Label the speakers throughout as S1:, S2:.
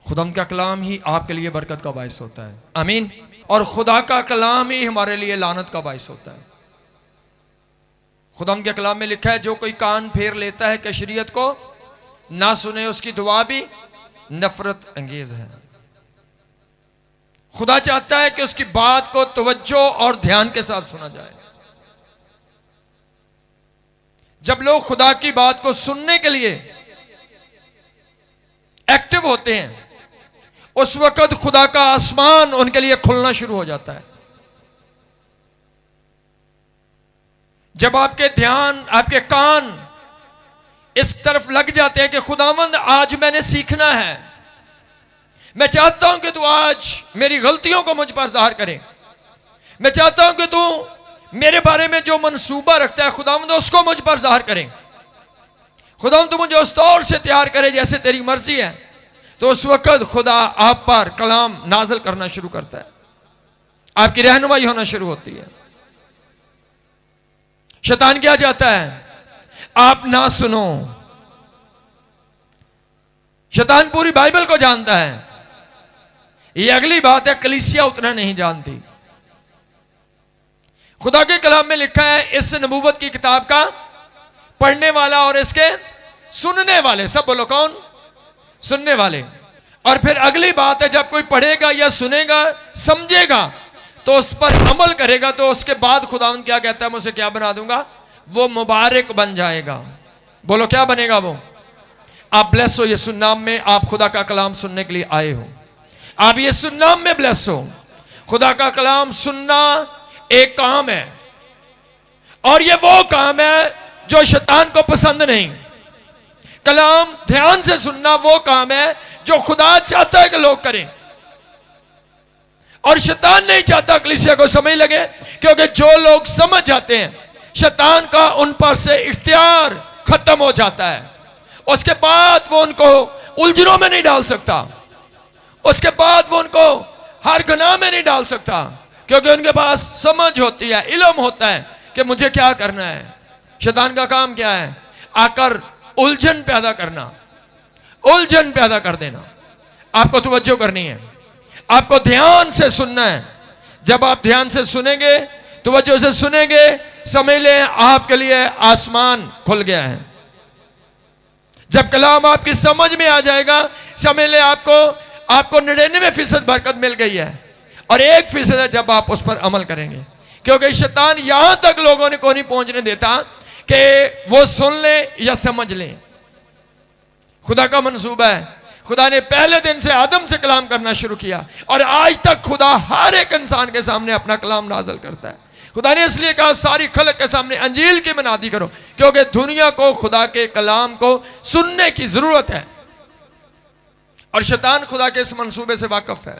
S1: खुदा का कलाम ही आपके लिए बरकत का बायस होता है। आमीन। और खुदा का कलाम ही हमारे लिए लानत का बायस होता है। खुदा के कलाम में लिखा है, जो कोई कान फेर लेता है कि शरीयत को ना सुने, उसकी दुआ भी नफरत अंगेज है। खुदा चाहता है कि उसकी बात को तवज्जो और ध्यान के साथ सुना जाए। जब लोग खुदा की बात को सुनने के लिए एक्टिव होते हैं, उस वक्त खुदा का आसमान उनके लिए खुलना शुरू हो जाता है। जब आपके ध्यान, आपके कान इस तरफ लग जाते हैं कि खुदावंद आज मैंने सीखना है, मैं चाहता हूं कि तू आज मेरी गलतियों को मुझ पर ज़ाहिर करे, मैं चाहता हूं कि तू मेरे बारे में जो मंसूबा रखता है खुदावंद उसको मुझ पर ज़ाहिर करे, खुदावंद तू मुझे उस तौर से तैयार करे जैसे तेरी मर्जी है, तो उस वक्त खुदा आप पर कलाम नाज़िल करना शुरू करता है, आपकी रहनुमाई होना शुरू होती है। शैतान क्या चाहता है? आप ना सुनो। शैतान पूरी बाइबल को जानता है। ये अगली बात है, कलीसिया उतना नहीं जानती। खुदा के कलाम में लिखा है, इस नबूवत की किताब का पढ़ने वाला और इसके सुनने वाले, सब बोलो कौन? सुनने वाले। और फिर अगली बात है, जब कोई पढ़ेगा या सुनेगा, समझेगा, तो उस पर अमल करेगा, तो उसके बाद खुदावंद क्या कहता है? मैं उसे क्या बना दूंगा? वो मुबारक बन जाएगा। बोलो क्या बनेगा वो? आप ब्लेस हो यीशु नाम में। आप खुदा का कलाम सुनने के लिए आए हो, आप यीशु नाम में ब्लेस हो। खुदा का कलाम सुनना एक काम है, और ये वो काम है जो शैतान को पसंद नहीं। कलाम ध्यान से सुनना वो काम है जो खुदा चाहता है कि लोग करें, और शैतान नहीं चाहता कलीसिया को समझ लगे, क्योंकि जो लोग समझ जाते हैं शैतान का उन पर से इख्तियार खत्म हो जाता है। उसके बाद वो उनको उलझनों में नहीं डाल सकता, उसके बाद वो उनको हर गुनाह में नहीं डाल सकता, क्योंकि उनके पास समझ होती है, इल्म होता है कि मुझे क्या करना है। शैतान का काम क्या है? आकर उलझन पैदा करना, उलझन पैदा कर देना। आपको तवज्जो करनी है, आपको ध्यान से सुनना है। जब आप ध्यान से सुनेंगे, तवज्जो से सुनेंगे, समझ लें आपके लिए आसमान खुल गया है। जब कलाम आपकी समझ में आ जाएगा, समझ लें आपको 99% बरकत मिल गई है, और 1% है जब आप उस पर अमल करेंगे। क्योंकि शैतान यहां तक लोगों को नहीं पहुंचने देता कि वो सुन ले या समझ ले। खुदा का मंसूबा है, खुदा ने पहले दिन से आदम से कलाम करना शुरू किया, और आज तक खुदा हर एक इंसान के सामने अपना कलाम नाज़िल करता है। खुदा ने इसलिए कहा सारी खलक के सामने अंजील की मनादी करो, क्योंकि दुनिया को खुदा के कलाम को सुनने की जरूरत है, और शैतान खुदा के इस मंसूबे से वाकिफ है।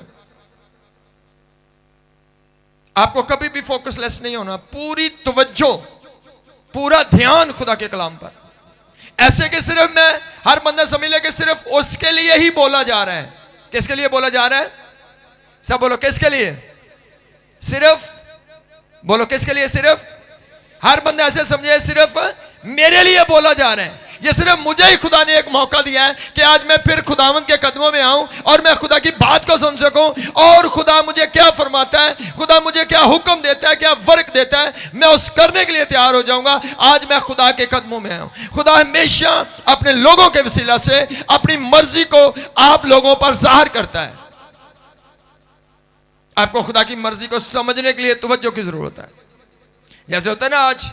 S1: आपको कभी भी फोकसलेस नहीं होना, पूरी तवज्जो, पूरा ध्यान खुदा के कलाम पर। ऐसे कि सिर्फ मैं, हर बंदा समझ ले कि सिर्फ उसके लिए ही बोला जा रहा है। किसके लिए बोला जा रहा है? सब बोलो किसके लिए? सिर्फ बोलो किसके लिए? सिर्फ। हर बंदा ऐसे समझे सिर्फ मेरे लिए बोला जा रहा है, ये सिर्फ मुझे ही खुदा ने एक मौका दिया है कि आज मैं फिर खुदावंद के कदमों में आऊं और मैं खुदा की बात को सुन सकूं, और खुदा मुझे क्या फरमाता है, खुदा मुझे क्या हुक्म देता है, क्या वर्क देता है, मैं उस करने के लिए तैयार हो जाऊंगा। आज मैं खुदा के कदमों में आऊं। खुदा हमेशा अपने लोगों के वसीला से अपनी मर्जी को आप लोगों पर जाहिर करता है। आपको खुदा की मर्जी को समझने के लिए तवज्जो की जरूरत है। जैसे होता है ना, आज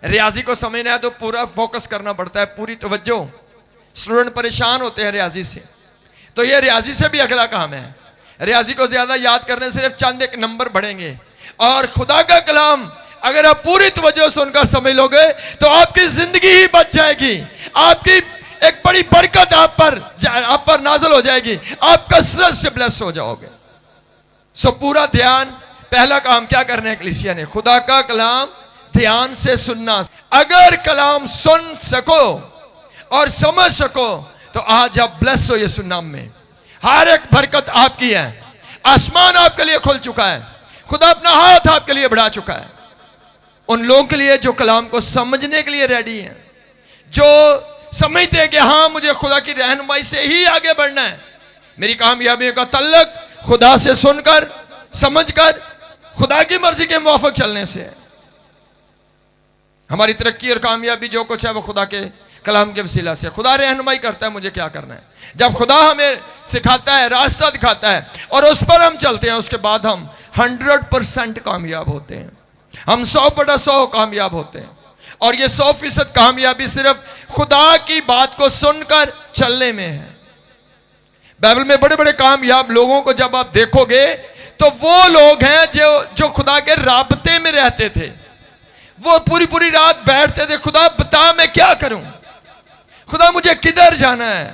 S1: रियाजी को समझना है तो पूरा फोकस करना पड़ता है, पूरी तवज्जो। स्टूडेंट परेशान होते हैं रियाजी से, तो ये रियाजी से भी अगला काम है। रियाजी को ज्यादा याद करने से सिर्फ चंद एक नंबर बढ़ेंगे, और खुदा का कलाम अगर आप पूरी तवज्जो सुनकर समझ लोगे तो आपकी जिंदगी ही बच जाएगी, आपकी एक बड़ी बरकत आप पर नाज़िल हो जाएगी, आप कसरत से ब्लेस हो जाओगे। सो पूरा ध्यान, पहला काम क्या करना है कलीसिया ने? खुदा का कलाम ध्यान से सुनना। अगर कलाम सुन सको और समझ सको तो आज आप ब्लेस हो यीशु नाम में। हर एक बरकत आपकी है, आसमान आपके लिए खुल चुका है, खुदा अपना हाथ आपके लिए बढ़ा चुका है। उन लोगों के लिए जो कलाम को समझने के लिए रेडी हैं, जो समझते हैं कि हाँ मुझे खुदा की रहनुमाई से ही आगे बढ़ना है, मेरी कामयाबियों का तल्लक खुदा से सुनकर, समझकर, खुदा की मर्जी के मुवाफिक चलने से है। हमारी तरक्की और कामयाबी जो कुछ है वो खुदा के कलाम के वसीला से। खुदा रहनुमाई करता है मुझे क्या करना है। जब खुदा हमें सिखाता है, रास्ता दिखाता है और उस पर हम चलते हैं, उसके बाद हम 100% कामयाब होते हैं। हम 100/100 कामयाब होते हैं। और ये 100% कामयाबी सिर्फ खुदा की बात को सुनकर चलने में है। बाइबल में बड़े बड़े कामयाब लोगों को जब आप देखोगे तो वो लोग हैं जो खुदा के राबते में रहते थे। वो पूरी पूरी रात बैठते थे, खुदा बता मैं क्या करूं, खुदा मुझे किधर जाना है,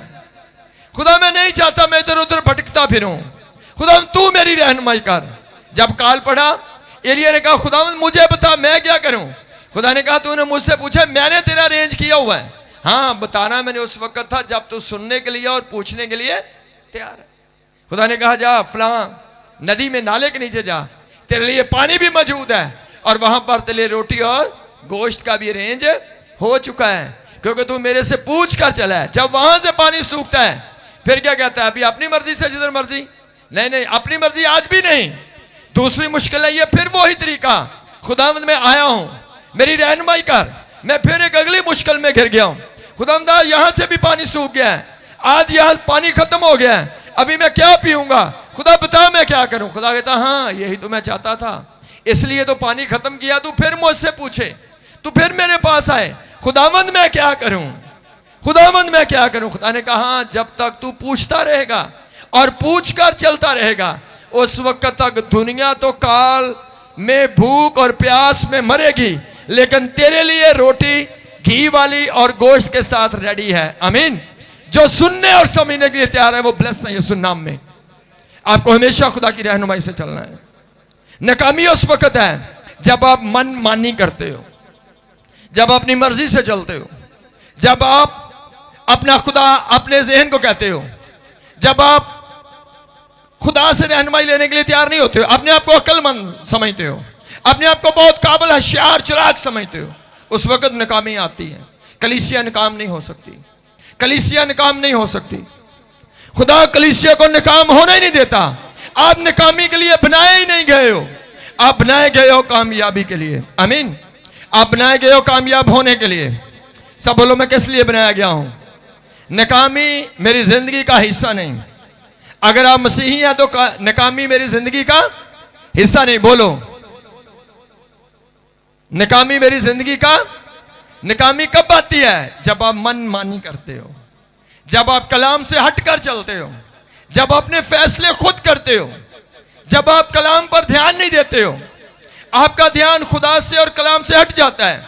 S1: खुदा मैं नहीं चाहता मैं इधर उधर भटकता फिरूं, खुदा तू मेरी रहनुमाई कर। जब काल पड़ा, एलिया ने कहा खुदा मुझे बता मैं क्या करूं। खुदा ने कहा तूने मुझसे पूछा, मैंने तेरा अरेंज किया हुआ है। हाँ बताना मैंने उस वक्त था जब तू सुनने के लिए और पूछने के लिए तैयार है। खुदा ने कहा जा फलां नदी में नाले के नीचे जा, तेरे लिए पानी भी मौजूद है और वहां पर तेरे लिए रोटी और गोश्त का भी अरेंज हो चुका है, क्योंकि तू मेरे से पूछ कर चला है। जब वहां से पानी सूखता है फिर क्या कहता है, अभी अपनी मर्जी से जिधर मर्जी, नहीं अपनी मर्जी आज भी नहीं, दूसरी मुश्किल है ये, फिर वही तरीका, खुदावंद मैं आया हूं मेरी रहनुमाई कर। मैं फिर एक अगली मुश्किल में घिर गया हूं, खुदावंद यहां से भी पानी सूख गया है, आज यहां पानी खत्म हो गया है, अभी मैं क्या पीऊंगा, खुदा बता मैं क्या करूं। खुदा कहता हाँ यही तो मैं चाहता था, इसलिए तो पानी खत्म किया, तू फिर मुझसे पूछे, तू फिर मेरे पास आए, खुदावंद मैं क्या करूं, खुदावंद मैं क्या करूं। खुदा ने कहा जब तक तू पूछता रहेगा और पूछकर चलता रहेगा, उस वक्त तक दुनिया तो काल में भूख और प्यास में मरेगी, लेकिन तेरे लिए रोटी घी वाली और गोश्त के साथ रेडी है। आमीन। जो सुनने और समझने के लिए तैयार है वो ब्लेस है यीशु नाम में। आपको हमेशा खुदा की रहनुमाई से चलना है। नाकामी उस वक्त है जब आप मन मानी करते हो, जब अपनी मर्जी से चलते हो, जब आप अपना खुदा अपने जहन को कहते हो, जब आप खुदा से रहनुमाई लेने के लिए तैयार नहीं होते हो, अपने आप को अक्लमंद समझते हो, अपने आप को बहुत काबिल होशियार चिराग समझते हो, उस वक्त नाकामी आती है। कलीसिया नाकाम नहीं हो सकती, कलीसिया नाकाम नहीं हो सकती। खुदा कलीसिया को नाकाम होने ही नहीं देता। आप नाकामी के लिए बनाए ही नहीं गए हो, आप बनाए गए हो कामयाबी के लिए। आमीन। आप बनाए गए हो कामयाब होने के लिए। सब बोलो मैं किस लिए बनाया गया हूं। नाकामी मेरी जिंदगी का हिस्सा नहीं। अगर आप मसीही हैं तो नाकामी मेरी जिंदगी का हिस्सा नहीं। बोलो नाकामी मेरी जिंदगी का, नाकामी कब आती है, जब आप मन मानी करते हो, जब आप कलाम से हटकर चलते हो, जब अपने फैसले खुद करते हो, जब आप कलाम पर ध्यान नहीं देते हो, आपका ध्यान खुदा से और कलाम से हट जाता है,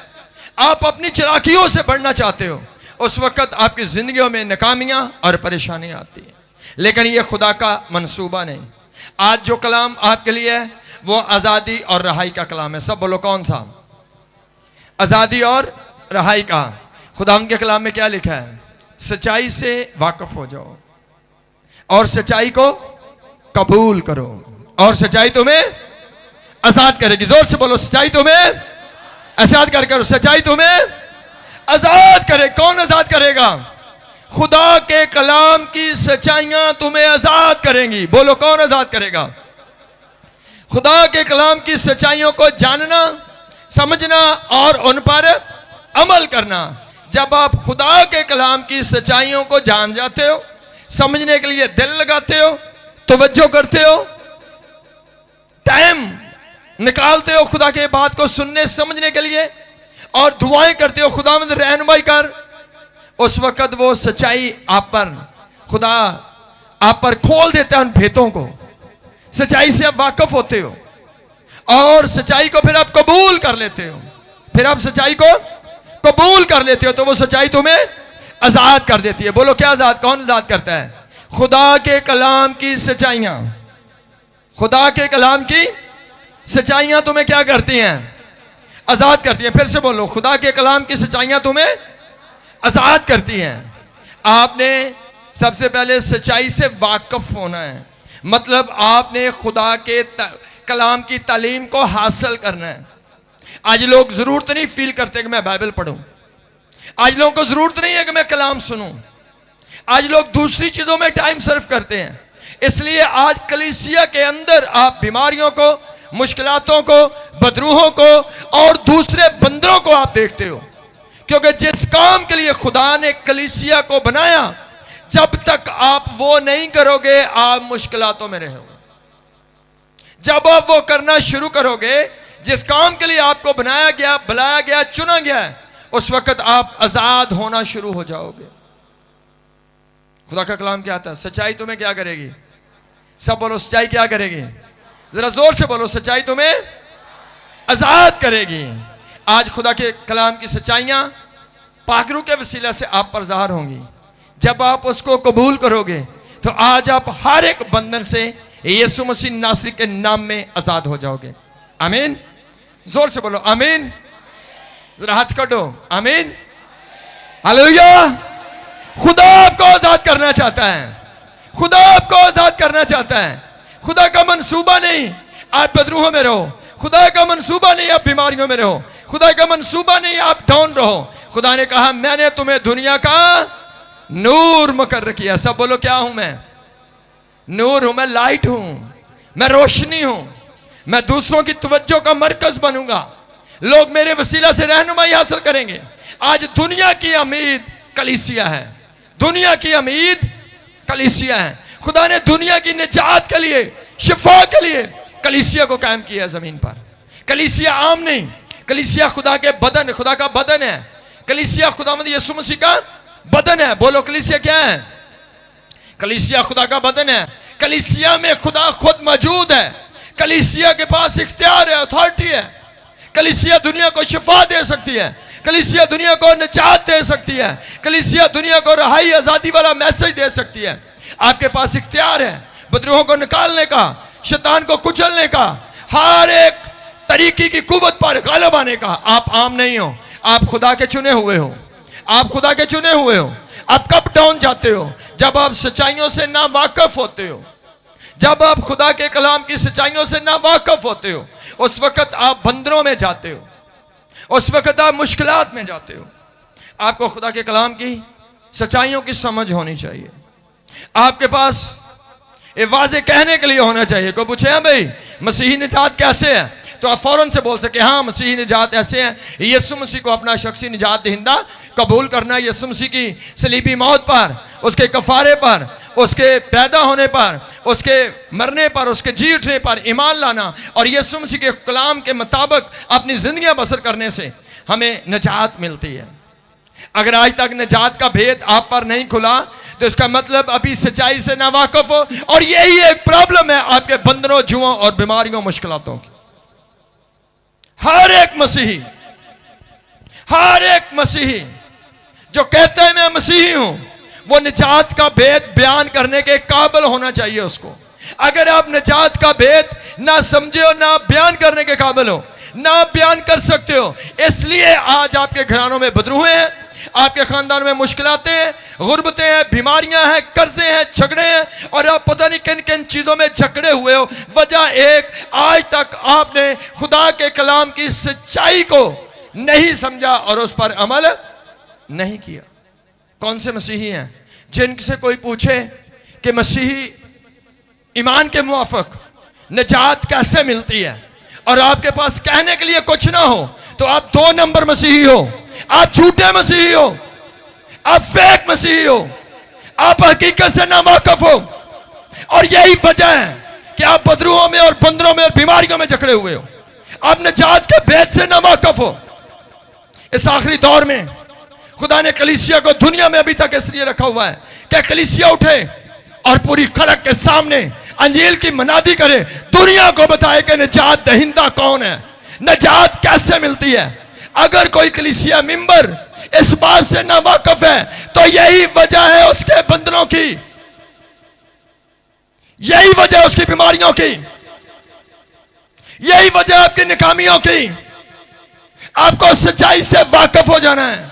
S1: आप अपनी चालाकियों से बढ़ना चाहते हो, उस वक्त आपकी जिंदगियों में नाकामियां और परेशानियां आती हैं। लेकिन यह खुदा का मंसूबा नहीं। आज जो कलाम आपके लिए है वो आज़ादी और रहाई का कलाम है। सब बोलो कौन सा? आज़ादी और रहाई का। खुदा उनके कलाम में क्या लिखा है? सच्चाई से वाकिफ हो जाओ और सच्चाई को कबूल करो और सच्चाई तुम्हें आजाद करेगी। जोर से बोलो सच्चाई तुम्हें आजाद करो, सच्चाई तुम्हें आजाद करे। कौन आजाद करेगा? खुदा के कलाम की सच्चाइयां तुम्हें आजाद करेंगी। बोलो कौन आजाद करेगा? खुदा के कलाम की सच्चाइयों को जानना, समझना और उन पर अमल करना। जब आप खुदा के कलाम की सच्चाइयों को जान जाते हो, समझने के लिए दिल लगाते हो, तवज्जो करते हो, टाइम निकालते हो खुदा के बात को सुनने समझने के लिए और दुआएं करते हो खुदावंद रहनुमाई कर, उस वक्त वो सच्चाई आप पर, खुदा आप पर खोल देता है उन भेदों को। सच्चाई से आप वाकिफ होते हो और सच्चाई को फिर आप कबूल कर लेते हो। फिर आप सच्चाई को कबूल कर लेते हो तो वो सच्चाई तुम्हें आजाद कर देती है। बोलो क्या आजाद? कौन आजाद करता है? खुदा के कलाम की सच्चाइयां। खुदा के कलाम की सच्चाइयां तुम्हें क्या करती हैं? आजाद करती हैं। फिर से बोलो, खुदा के कलाम की सच्चाइयां तुम्हें आजाद करती हैं। आपने सबसे पहले सच्चाई से वाकिफ होना है, मतलब आपने खुदा के कलाम की तालीम को हासिल करना है। आज लोग जरूरत नहीं फील करते कि मैं बाइबल पढ़ूं, आज लोगों को जरूरत नहीं है कि मैं कलाम सुनूं, आज लोग दूसरी चीजों में टाइम सर्व करते हैं। इसलिए आज कलीसिया के अंदर आप बीमारियों को, मुश्किलातों को, बदरूहों को और दूसरे बंदरों को आप देखते हो, क्योंकि जिस काम के लिए खुदा ने कलीसिया को बनाया, जब तक आप वो नहीं करोगे आप मुश्किलातों में रहोगे। जब आप वो करना शुरू करोगे जिस काम के लिए आपको बनाया गया, बुलाया गया, चुना गया है, उस वक्त आप आजाद होना शुरू हो जाओगे। खुदा का कलाम क्या आता है? सच्चाई तुम्हें क्या करेगी? सब बोलो, सच्चाई क्या करेगी? जरा जोर से बोलो, सच्चाई तुम्हें आजाद करेगी। आज खुदा के कलाम की सच्चाइयां पाखरू के वसीला से आप पर ज़ाहिर होंगी। जब आप उसको कबूल करोगे तो आज आप हर एक बंधन से यीशु मसीह नासरी के नाम में आजाद हो जाओगे। आमीन। जोर से बोलो आमीन। जरा हाथ काटो, आमीन। हालेलुया। खुदा आपको आजाद करना चाहता है। खुदा आपको आजाद करना चाहता है। खुदा का मंसूबा नहीं आप बदरूहों में रहो। खुदा का मंसूबा नहीं आप बीमारियों में रहो। खुदा का मंसूबा नहीं आप डाउन रहो। खुदा ने कहा मैंने तुम्हें दुनिया का नूर मुकर्रर किया। सब बोलो, क्या हूं मैं? नूर हूं, मैं लाइट हूं, मैं रोशनी हूं, मैं दूसरों की तवज्जो का मरकज बनूंगा। लोग मेरे वसीला से रहनुमाई हासिल करेंगे। आज दुनिया की उम्मीद कलीसिया है। दुनिया की उम्मीद कलीसिया है। खुदा ने दुनिया की निजात के लिए, शिफा के लिए कलीसिया को कायम किया जमीन पर। कलीसिया आम नहीं, कलीसिया खुदा के बदन, खुदा का बदन है। कलीसिया खुदावंद यीशु मसीह का बदन है। बोलो, कलीसिया क्या है? कलीसिया खुदा का बदन है। कलीसिया में खुदा खुद मौजूद है। कलीसिया के पास इख्तियार है, अथॉरिटी है। कलीसिया दुनिया को शिफा दे सकती है। कलीसिया दुनिया को निजात दे सकती है। कलीसिया दुनिया को रहाई, आजादी वाला मैसेज दे सकती है। आपके पास इख्तियार है बदरूहों को निकालने का, शैतान को कुचलने का, हर एक तरीके की कुव्वत पर गालिब आने का। आप आम नहीं हो, आप खुदा के चुने हुए हो। आप खुदा के चुने हुए हो। आप कब डाउन जाते हो? जब आप सच्चाइयों से ना वाकिफ होते हो। जब आप खुदा के कलाम की सच्चाइयों से ना वाकिफ होते हो, उस वक्त आप बंदरों में जाते हो। उस वक्त आप मुश्किलात में जाते हो। आपको खुदा के कलाम की सच्चाइयों की समझ होनी चाहिए। आपके पास ये वाज़े कहने के लिए होना चाहिए। कोई पूछे हैं भाई मसीही निजात कैसे है, तो आप फौरन से बोल सके हाँ मसीही निजात ऐसे है। यीशु मसीह को अपना शख्सी निजात दहिंदा कबूल करना, यीशु मसीह की सलीबी मौत पर, उसके कफारे पर, उसके पैदा होने पर, उसके मरने पर, उसके जी उठने पर ईमान लाना और यीशु मसीह के कलाम के मुताबिक अपनी जिंदगियां बसर करने से हमें निजात मिलती है। अगर आज तक निजात का भेद आप पर नहीं खुला तो इसका मतलब अभी सच्चाई से ना वाकिफ हो, और यही एक प्रॉब्लम है आपके बंधनों, जुओं और बीमारियों, मुश्किलातों की। हर एक मसीही जो कहते हैं मैं मसीही हूं, वो निजात का भेद बयान करने के काबिल होना चाहिए उसको। अगर आप निजात का भेद ना समझे हो, ना बयान करने के काबिल हो, ना बयान कर सकते हो, इसलिए आज आपके घरानों में बदरूहें हैं, आपके खानदान में मुश्किलातें हैं, गुर्बतें हैं, बीमारियां हैं, कर्जे हैं, झगड़े हैं, और आप पता नहीं किन किन चीजों में जकड़े हुए हो। वजह एक, आज तक आपने खुदा के कलाम की सच्चाई को नहीं समझा और उस पर अमल नहीं किया। कौन से मसीही हैं जिनसे कोई पूछे कि मसीही ईमान के मुआफिक निजात कैसे मिलती है, और आपके पास कहने के लिए कुछ ना हो, तो आप 2 नंबर मसीही हो, आप झूठे मसीही हो, आप फेक मसीही हो, आप हकीकत से ना वाकिफ हो। और यही वजह है कि आप बदरूहों में और बंदरों में और बीमारियों में जकड़े हुए हो। आप निजात के भेद से ना वाकिफ हो। इस आखिरी दौर में खुदा ने कलीसिया को दुनिया में अभी तक इसलिए रखा हुआ है कि कलीसिया उठे और पूरी खलक के सामने अंजील की मनादी करे, दुनिया को बताए कि निजात दहिंदा कौन है, निजात कैसे मिलती है। अगर कोई कलीसिया मेंबर इस बात से ना वाकिफ है तो यही वजह है उसके बंधनों की, यही वजह उसकी बीमारियों की, यही वजह आपकी नाकामियों की। आपको सच्चाई से वाकिफ हो जाना है,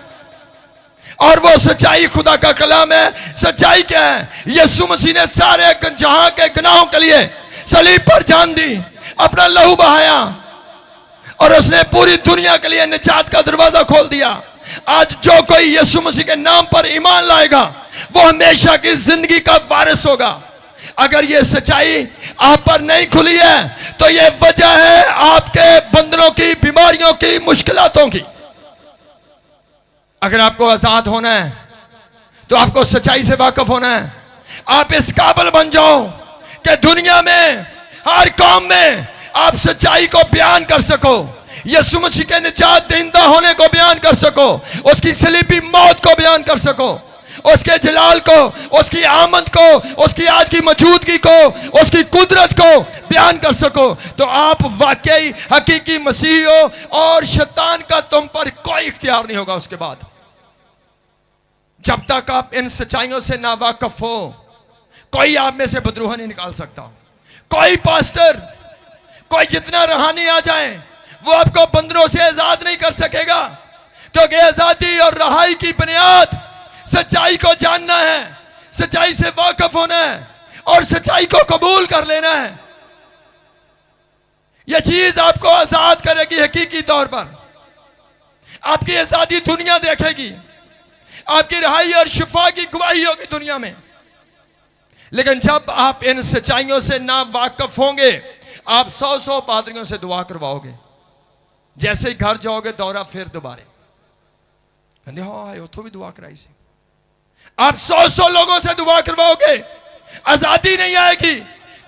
S1: और वो सच्चाई खुदा का कलाम है। सच्चाई क्या है? यीशु मसीह ने सारे जहां के गुनाहों के लिए सलीब पर जान दी, अपना लहू बहाया, और उसने पूरी दुनिया के लिए निजात का दरवाजा खोल दिया। आज जो कोई यीशु मसीह के नाम पर ईमान लाएगा वो हमेशा की जिंदगी का वारिस होगा। अगर ये सच्चाई आप पर नहीं खुली है तो ये वजह है आपके बंधनों की, बीमारियों की, मुश्किलातों की। अगर आपको आजाद होना है तो आपको सच्चाई से वाकिफ होना है। आप इस काबिल बन जाओ कि दुनिया में हर कौम में आप सच्चाई को बयान कर सको, यीशु मसीह के निजात देंदा होने को बयान कर सको, उसकी सलीबी मौत को बयान कर सको, उसके जलाल को, उसकी आमद को, उसकी आज की मौजूदगी को, उसकी कुदरत को बयान कर सको, तो आप वाकई हकीकी मसीह हो और शैतान का तुम पर कोई इख्तियार नहीं होगा उसके बाद। जब तक आप इन सच्चाइयों से नावाकिफ हो, कोई आप में से बदरूह नहीं निकाल सकता। कोई पास्टर, कोई जितना रूहानी आ जाए, वो आपको बंदरों से आजाद नहीं कर सकेगा, क्योंकि आजादी और रहाई की बुनियाद सच्चाई को जानना है, सच्चाई से वाकिफ होना है और सच्चाई को कबूल कर लेना है। यह चीज आपको आजाद करेगी हकीकी तौर पर। आपकी आजादी दुनिया देखेगी, आपकी रिहाई और शिफा की गवाही होगी दुनिया में। लेकिन जब आप इन सच्चाइयों से ना वाकिफ होंगे, आप 100 पादरियों से दुआ करवाओगे। जैसे ही घर जाओगे दौरा फिर दोबारे कहते हाँ उतो भी दुआ कराई से। आप 100 लोगों से दुआ करवाओगे, आजादी नहीं आएगी,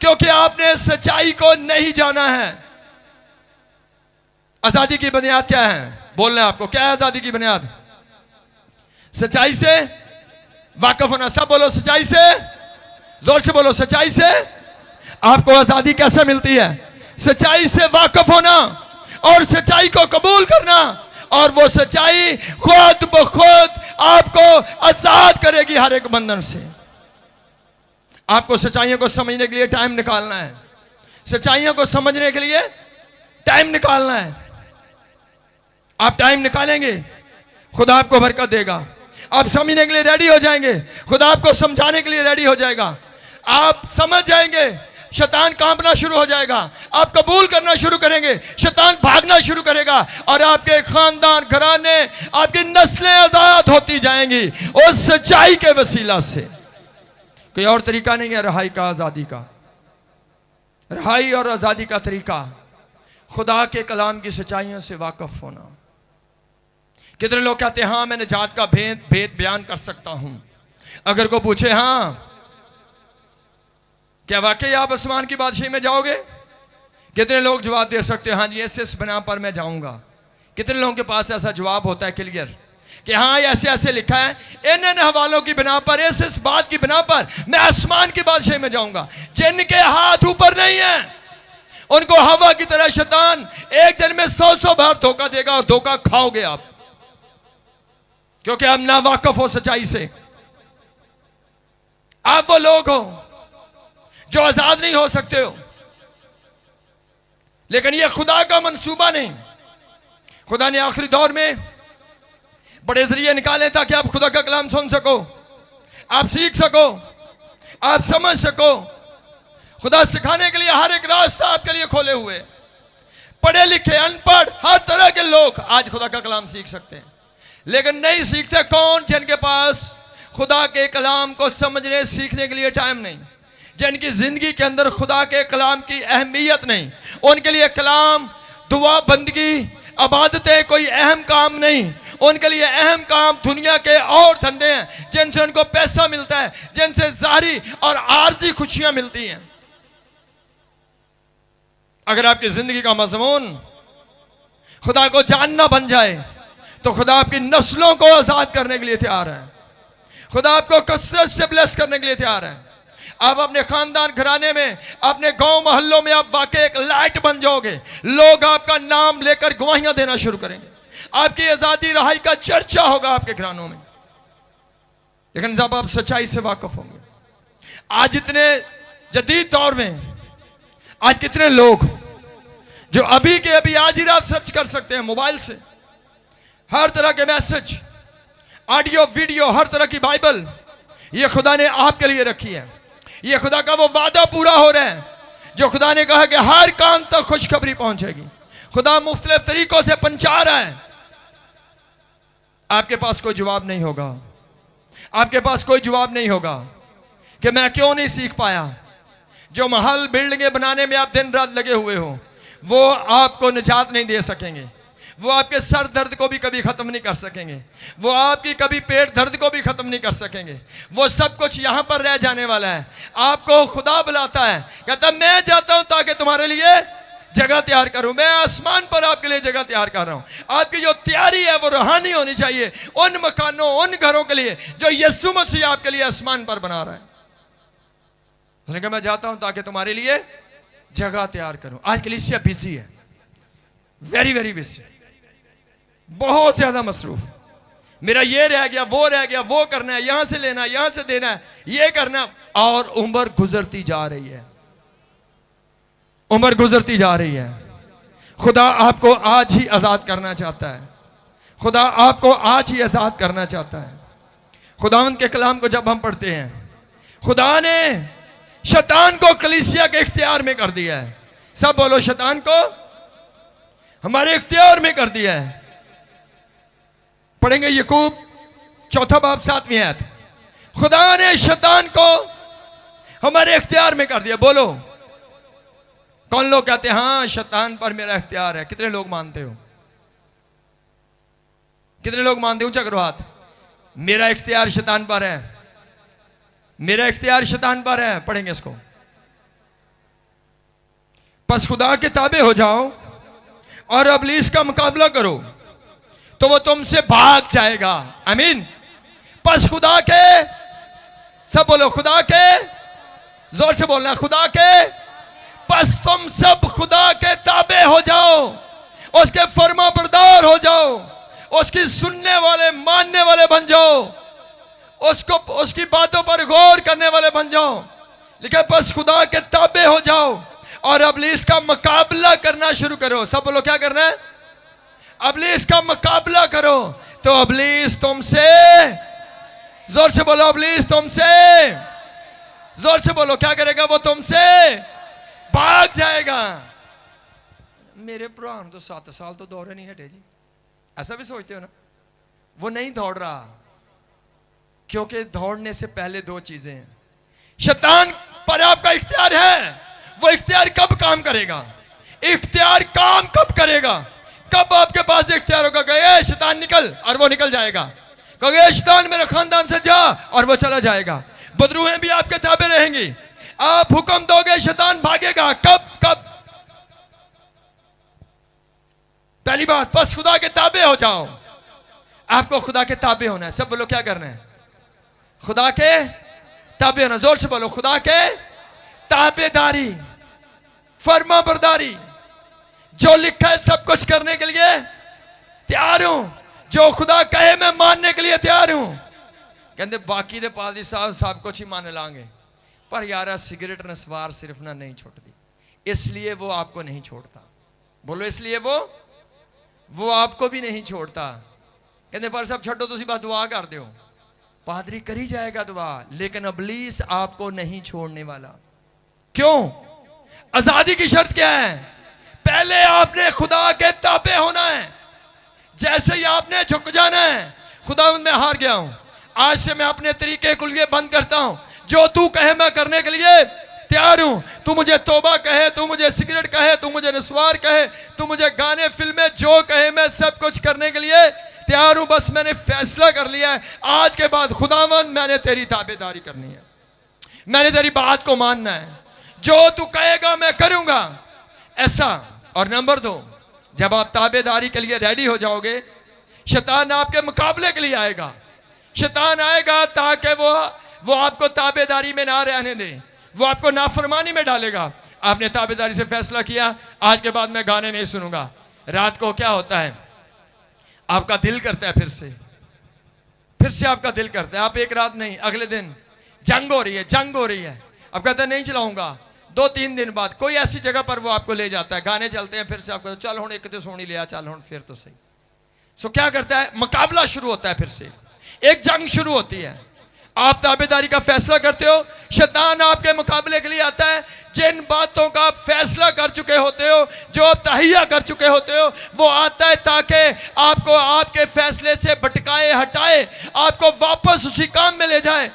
S1: क्योंकि आपने सच्चाई को नहीं जाना है। आजादी की बुनियाद क्या है? बोल रहे हैं आपको, क्या है आजादी की बुनियाद? सच्चाई से वाकिफ होना। सब बोलो सच्चाई से, जोर से बोलो सच्चाई से। आपको आजादी कैसे मिलती है? सच्चाई से वाकिफ होना और सच्चाई को कबूल करना, और वो सच्चाई खुद ब खुद आपको आजाद करेगी हर एक बंधन से। आपको सच्चाइयों को समझने के लिए टाइम निकालना है, सच्चाइयों को समझने के लिए टाइम निकालना है। आप टाइम निकालेंगे, खुदा आपको बरकत देगा। आप समझने के लिए रेडी हो जाएंगे, खुदा आपको समझाने के लिए रेडी हो जाएगा। आप समझ जाएंगे, शैतान कांपना शुरू हो जाएगा। आप कबूल करना शुरू करेंगे, शैतान भागना शुरू करेगा, और आपके खानदान, घराने, आपकी नस्लें आजाद होती जाएंगी उस सच्चाई के वसीला से। कोई और तरीका नहीं है रहाई का, आजादी का। रहाई और आजादी का तरीका खुदा के कलाम की सच्चाइयों से वाकिफ होना। कितने लोग कहते हैं हाँ मैं निजात का भेद बयान कर सकता हूं। अगर को पूछे हाँ क्या वाकई आप आसमान की बादशाही में जाओगे? कितने लोग जवाब दे सकते हैं हाँ जी इस बना पर मैं जाऊंगा। कितने लोगों के पास ऐसा जवाब होता है क्लियर कि हाँ ऐसे ऐसे लिखा है, इन हवालों की बिना पर, इस बात की बिना पर मैं आसमान की बादशाही में जाऊंगा। जिनके हाथ ऊपर नहीं है उनको हवा की तरह शैतान एक दिन में 100 बार धोखा देगा, और धोखा खाओगे आप, क्योंकि आप ना वाकिफ हो सच्चाई से। आप वो लोग हो जो आजाद नहीं हो सकते हो, लेकिन यह खुदा का मंसूबा नहीं। खुदा ने आखिरी दौर में बड़े जरिए निकाले ताकि आप खुदा का कलाम सुन सको, आप सीख सको, आप समझ सको। खुदा सिखाने के लिए हर एक रास्ता आपके लिए खोले हुए। पढ़े लिखे, अनपढ़, हर तरह के लोग आज खुदा का कलाम सीख सकते हैं, लेकिन नहीं सीखते कौन? जिनके पास खुदा के कलाम को समझने सीखने के लिए टाइम नहीं, जिनकी जिंदगी के अंदर खुदा के कलाम की अहमियत नहीं। उनके लिए कलाम, दुआ, बंदगी, इबादतें कोई अहम काम नहीं। उनके लिए अहम काम दुनिया के और धंधे हैं जिनसे उनको पैसा मिलता है, जिनसे ज़ाहिरी और आर्जी खुशियां मिलती हैं। अगर आपकी जिंदगी का मजमून खुदा को जानना बन जाए तो खुदा आपकी नस्लों को आजाद करने के लिए तैयार है। खुदा आपको कसरत से ब्लेस करने के लिए तैयार है। आप अपने खानदान, घराने में, अपने गांव मोहल्लों में आप वाकई एक लाइट बन जाओगे। लोग आपका नाम लेकर गवाहियां देना शुरू करेंगे। आपकी आजादी, रहाई का चर्चा होगा आपके घरानों में। लेकिन जब आप सच्चाई से वाकिफ होंगे, आज इतने जदीद दौर में आज कितने लोग जो अभी के अभी आज ही रात सर्च कर सकते हैं मोबाइल से, हर तरह के मैसेज, ऑडियो, वीडियो, हर तरह की बाइबल, ये खुदा ने आपके लिए रखी है। ये खुदा का वो वादा पूरा हो रहा है जो खुदा ने कहा कि हर कान तक खुशखबरी पहुंचेगी। खुदा मुख्तलिफ तरीकों से पहुंचा रहा है। आपके पास कोई जवाब नहीं होगा, आपके पास कोई जवाब नहीं होगा कि मैं क्यों नहीं सीख पाया। जो महल बिल्डिंगें बनाने में आप दिन रात लगे हुए हो, वो आपको निजात नहीं दे सकेंगे। वो आपके सर दर्द को भी कभी खत्म नहीं कर सकेंगे। वो आपकी कभी पेट दर्द को भी खत्म नहीं कर सकेंगे। वो सब कुछ यहां पर रह जाने वाला है। आपको खुदा बुलाता है, कहता मैं जाता हूं ताकि तुम्हारे लिए जगह तैयार करूं। मैं आसमान पर आपके लिए जगह तैयार कर रहा हूं। आपकी जो तैयारी है वो रूहानी होनी चाहिए, उन मकानों, उन घरों के लिए जो यीशु मसीह आपके लिए आसमान पर बना रहा है। उसने कहा मैं जाता हूं ताकि तुम्हारे लिए जगह तैयार करूं। आज कलीसिया बिजी है, वेरी वेरी बिजी, बहुत ज्यादा मसरूफ। मेरा ये रह गया, वो रह गया, वो करना है, यहां से लेना, यहां से देना है, ये करना, और उम्र गुजरती जा रही है, उम्र गुजरती जा रही है। खुदा आपको आज ही आजाद करना चाहता है। खुदा आपको आज ही आजाद करना चाहता है। खुदावंद के कलाम को जब हम पढ़ते हैं, खुदा ने शैतान को कलीसिया के इख्तियार में कर दिया है। सब बोलो, शैतान को हमारे इख्तियार में कर दिया है। पढ़ेंगे याकूब 4 बाब 7वीं आयत। खुदा ने शैतान को हमारे इख्तियार में कर दिया। बोलो, कौन लोग कहते हैं हां शैतान पर मेरा इख्तियार है? कितने लोग मानते हो? कितने लोग मानते हो? ऊंचा करो हाथ। मेरा इख्तियार शैतान पर है, मेरा इख्तियार शैतान पर है। पढ़ेंगे इसको। बस खुदा के ताबे हो जाओ और इब्लीस का मुकाबला करो तो वो तुमसे भाग जाएगा। आमीन। बस खुदा के, सब बोलो खुदा के, जोर से बोलना, खुदा के। बस तुम सब खुदा के ताबे हो जाओ, उसके फर्मा बरदार हो जाओ, उसकी सुनने वाले, मानने वाले बन जाओ, उसको, उसकी बातों पर गौर करने वाले बन जाओ। लेकिन बस खुदा के ताबे हो जाओ और इब्लीस का मुकाबला करना शुरू करो। सब बोलो क्या करना है? इब्लीस का मुकाबला करो तो इब्लीस तुमसे, जोर से बोलो, इब्लीस तुमसे, जोर से बोलो, क्या करेगा? वो तुमसे भाग जाएगा। मेरे पुरान तो 7 साल तो दौड़े नहीं हटे जी, ऐसा भी सोचते हो ना? वो नहीं दौड़ रहा, क्योंकि दौड़ने से पहले 2 चीजें हैं। शैतान पर आपका इख्तियार है। वो इख्तियार कब काम करेगा? इख्तियार काम कब करेगा? कब आपके पास इख्तियार होगा कि शैतान निकल, और वो निकल जाएगा। कहोगे शैतान मेरे खानदान से जा, और वो चला जाएगा। बदरूहें भी आपके ताबे रहेंगी। आप हुक्म दोगे, शैतान भागेगा। कब? कब? पहली बात, बस खुदा के ताबे हो जाओ। आपको खुदा के ताबे होना है। सब बोलो क्या करना है? खुदा के ताबे होना। जोर से बोलो, खुदा के ताबेदारी, फर्मा बरदारी। जो लिखा है सब कुछ करने के लिए तैयार हूं, जो खुदा कहे मैं मानने के लिए तैयार हूं। कहते बाकी दे पादरी साहब सब कुछ ही मान लांगे, पर यार सिगरेट नस्वार सिर्फ ना नहीं छोड़ती, इसलिए वो आपको नहीं छोड़ता। बोलो, इसलिए वो आपको भी नहीं छोड़ता। कहते पर सब छोड़ो, तुसी बस दुआ कर दो। पादरी कर ही जाएगा दुआ, लेकिन इब्लीस आपको नहीं छोड़ने वाला। क्यों? आजादी की शर्त क्या है? पहले आपने खुदा के ताबे होना है। जैसे ही आपने झुक जाना है, खुदा मैं हार गया हूं, आज से मैं अपने तरीके कुल्ले बंद करता हूं, जो तू कहे मैं करने के लिए तैयार हूं। तू मुझे तौबा कहे, तू मुझे सिगरेट कहे, तू मुझे नस्वार कहे, तू मुझे गाने फिल्में जो कहे, मैं सब कुछ करने के लिए तैयार हूं। बस मैंने फैसला कर लिया है, आज के बाद खुदावंद मैंने तेरी ताबेदारी करनी है, मैंने तेरी बात को मानना है, जो तू कहेगा मैं करूंगा, ऐसा। और नंबर 2, जब आप ताबेदारी के लिए रेडी हो जाओगे, शैतान आपके मुकाबले के लिए आएगा। शैतान आएगा ताकि वो आपको ताबेदारी में ना रहने दे, वो आपको नाफरमानी में डालेगा। आपने ताबेदारी से फैसला किया, आज के बाद मैं गाने नहीं सुनूंगा। रात को क्या होता है? आपका दिल करता है, फिर से आपका दिल करता है। आप एक रात नहीं, अगले दिन जंग हो रही है, जंग हो रही है, अब कहते हैं नहीं चलाऊंगा। 2-3 दिन बाद कोई ऐसी जगह पर वो आपको ले जाता है, गाने चलते हैं, फिर से आपको चल हुण एक तो सोनी लिया, चल हुण फिर तो सही। सो क्या करता है? मुकाबला शुरू होता है, फिर से एक जंग शुरू होती है। आप ताबेदारी का फैसला करते हो, शैतान आपके मुकाबले के लिए आता है। जिन बातों का आप फैसला कर चुके होते हो, जो आप तहैया कर चुके होते हो, वो आता है ताकि आपको आपके फैसले से भटकाए, हटाए, आपको वापस उसी काम में ले जाए।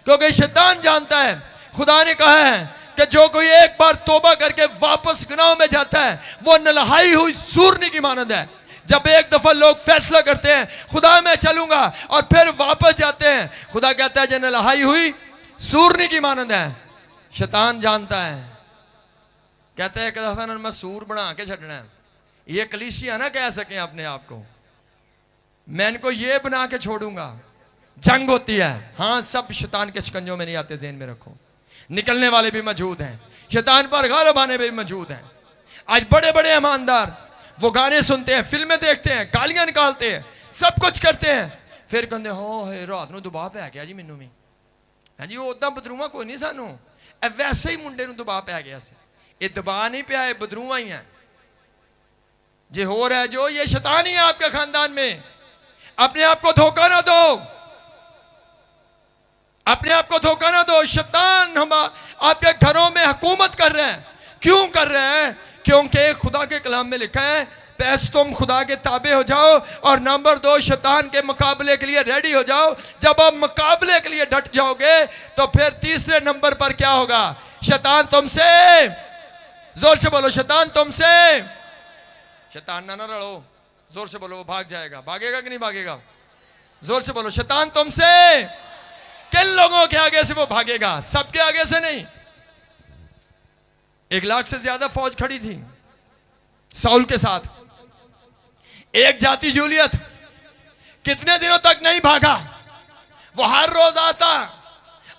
S1: क्योंकि शैतान जानता है, खुदा ने कहा है कि जो कोई एक बार तौबा करके वापस गुनाहों में जाता है वो नलहाई हुई सूरनी की मानद है। जब एक दफा लोग फैसला करते हैं खुदा मैं चलूंगा और फिर वापस जाते हैं, खुदा कहता है जो नलहाई हुई सूरनी की मानद है। शैतान जानता है, कहता है एक दफा मैं सूर बना के छड़ना है। ये कलीसिया ना कह सके अपने आप को मैं इनको ये बना के छोड़ूंगा। जंग होती है, हाँ सब शैतान के शिकंजों में नहीं आते, ज़हन में रखो। निकलने वाले भी मौजूद हैं, शैतान पर गालिब आने भी मौजूद हैं। आज बड़े बड़े ईमानदार वो गाने सुनते हैं, फिल्में देखते हैं, गालियां निकालते हैं, सब कुछ करते हैं, फिर कहते हो रात को दबाव पै गया जी मैनू भी। हाँ जी, वो उदा बदरूआ कोई नहीं सानू, वैसे ही मुंडे दबाव पै गया सी। ये दबाव नहीं पिया, ये बदरूआ ही है। जे हो रहा है जो, ये शैतान ही है आपके खानदान में। अपने आप को धोखा ना दो, अपने आप को धोखा ना दो। शैतान हम आपके घरों में हुकूमत कर रहे हैं। क्यों कर रहे हैं? क्योंकि खुदा के कलाम में लिखा है पहले तुम खुदा के ताबे हो जाओ और नंबर 2 शैतान के मुकाबले के लिए रेडी हो जाओ। जब आप मुकाबले के लिए डट जाओगे तो फिर तीसरे नंबर पर क्या होगा? शैतान तुमसे, जोर से बोलो शैतान तुमसे, शैतान ना लड़ो, जोर से बोलो, वो भाग जाएगा। भागेगा कि नहीं भागेगा? जोर से बोलो शैतान तुमसे। किन लोगों के आगे से वो भागेगा? सबके आगे से नहीं। 1 लाख से ज्यादा फौज खड़ी थी साउल के साथ। एक जाति जूलियत कितने दिनों तक नहीं भागा। वो हर रोज आता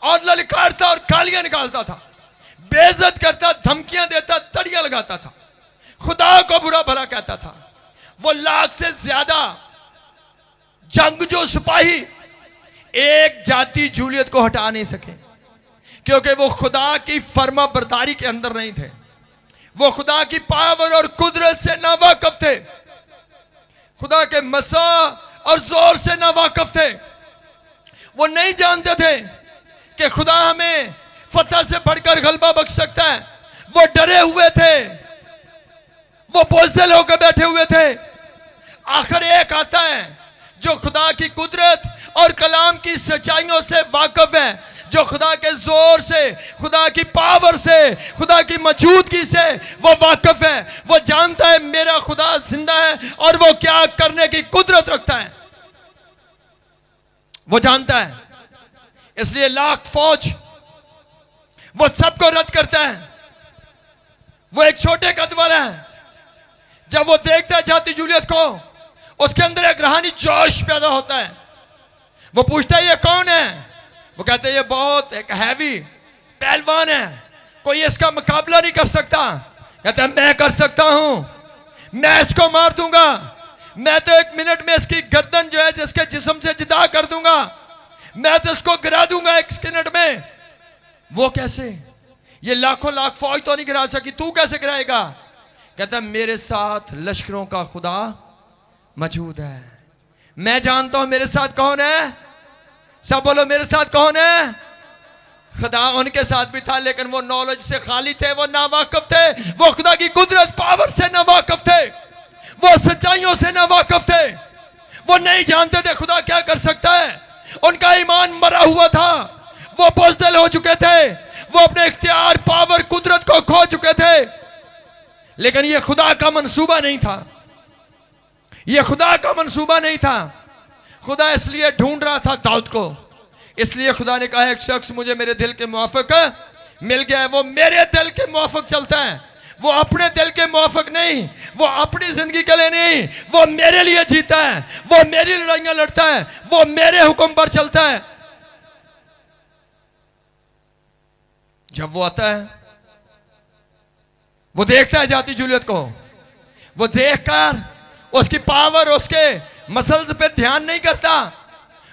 S1: और ललकारता और गालियां निकालता था, बेइज्जत करता, धमकियां देता, तड़ियां लगाता था, खुदा को बुरा भला कहता था। वो 1 लाख से ज्यादा जंगजू सिपाही एक जाति जूलियत को हटा नहीं सके, क्योंकि वो खुदा की फर्मा बरदारी के अंदर नहीं थे। वो खुदा की पावर और कुदरत से नावाकिफ थे, खुदा के मसा और जोर से नावाकिफ थे। वो नहीं जानते थे कि खुदा हमें फतह से बढ़कर गलबा बख्श सकता है। वो डरे हुए थे, वो बोझदिल होकर बैठे हुए थे। आखिर एक आता है जो खुदा की कुदरत और कलाम की सच्चाइयों से वाकिफ है, जो खुदा के जोर से, खुदा की पावर से, खुदा की मौजूदगी से वो वाकिफ है। वो जानता है मेरा खुदा जिंदा है और वो क्या करने की कुदरत रखता है, वो जानता है। इसलिए 1 लाख फौज वो सबको रद्द करता है। वो एक छोटे कद वाला है। जब वो देखता है जाति जूलियत को, उसके अंदर एक रूहानी जोश पैदा होता है। वो पूछता है ये कौन है? वो कहते हैं ये बहुत एक हैवी पहलवान है, कोई इसका मुकाबला नहीं कर सकता। कहता है मैं कर सकता हूं, मैं इसको मार दूंगा। मैं तो 1 मिनट में इसकी गर्दन जो है जिसके जिस्म से जुदा कर दूंगा, मैं तो इसको गिरा दूंगा 1 मिनट में। वो कैसे? ये लाखों लाख फौज तो नहीं गिरा सकी, तू कैसे गिराएगा? कहता है मेरे साथ लश्करों का खुदा मौजूद है। मैं जानता हूं मेरे साथ कौन है। सब बोलो मेरे साथ कौन है? खुदा उनके साथ भी था, लेकिन वो नॉलेज से खाली थे, वो नावाकिफ थे। वो खुदा की कुदरत पावर से नावाकिफ थे, वो सच्चाइयों से नावाकिफ थे। वो नहीं जानते थे खुदा क्या कर सकता है। उनका ईमान मरा हुआ था, वो बोझदिल हो चुके थे, वो अपने इख्तियार, पावर, कुदरत को खो चुके थे। लेकिन ये खुदा का मंसूबा नहीं था, ये खुदा का मंसूबा नहीं था। खुदा इसलिए ढूंढ रहा था दाऊद को। इसलिए खुदा ने कहा एक शख्स मुझे मेरे दिल के मुआफिक मिल गया है। वो मेरे दिल के मुआफिक चलता है, वो अपने दिल के मुआफिक नहीं, वो अपनी जिंदगी के लिए नहीं, वो मेरे लिए जीता है, वो मेरी लड़ाइयां लड़ता है, वो मेरे हुक्म पर चलता है। जब वो आता है, वो देखता है जाति जूलियत को, वो देखकर उसकी पावर, उसके मसल्स पे ध्यान नहीं करता।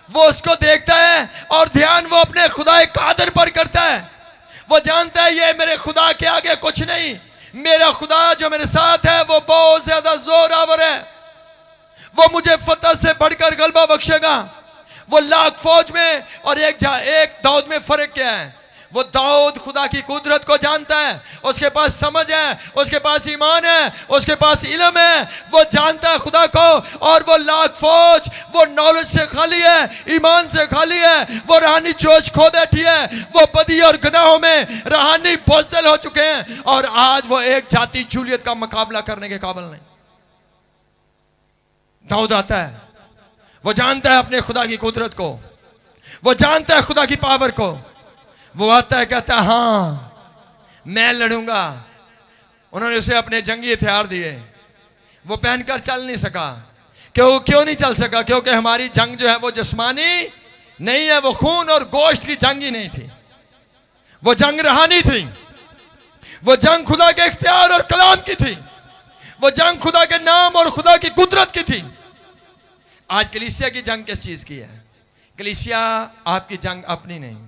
S1: वो उसको देखता है और ध्यान वो अपने खुदा कादिर पर करता है। वो जानता है ये मेरे खुदा के आगे कुछ नहीं, मेरा खुदा जो मेरे साथ है वो बहुत ज्यादा जोरावर है, वो मुझे फतह से बढ़कर गलबा बख्शेगा। वो 1 लाख फौज में और एक दाऊद में फर्क क्या है? वो दाऊद खुदा की कुदरत को जानता है, उसके पास समझ है, उसके पास ईमान है, उसके पास इल्म है, वो जानता है खुदा को, और वो लाख फौज, वो नॉलेज से खाली है, ईमान से खाली है, वो रूहानी जोश खो बैठी है, वो बदी और गुनाहों में रूहानी बोझदिल हो चुके हैं, और आज वो एक जाति जूलियत का मुकाबला करने के काबिल नहीं। दाऊद आता है, वो जानता है अपने खुदा की कुदरत को, वो जानता है खुदा की पावर को, वो आता है, कहता है हाँ मैं लड़ूंगा। उन्होंने उसे अपने जंगी हथियार दिए, वो पहनकर चल नहीं सका। क्यों नहीं चल सका? क्योंकि हमारी जंग जो है वो जिस्मानी नहीं है, वो खून और गोश्त की जंग ही नहीं थी, वो जंग रूहानी थी, वो जंग खुदा के इख्तियार और कलाम की थी, वो जंग खुदा के नाम और खुदा की कुदरत की थी। आज कलीसिया की जंग किस चीज की है? कलीसिया आपकी जंग अपनी नहीं,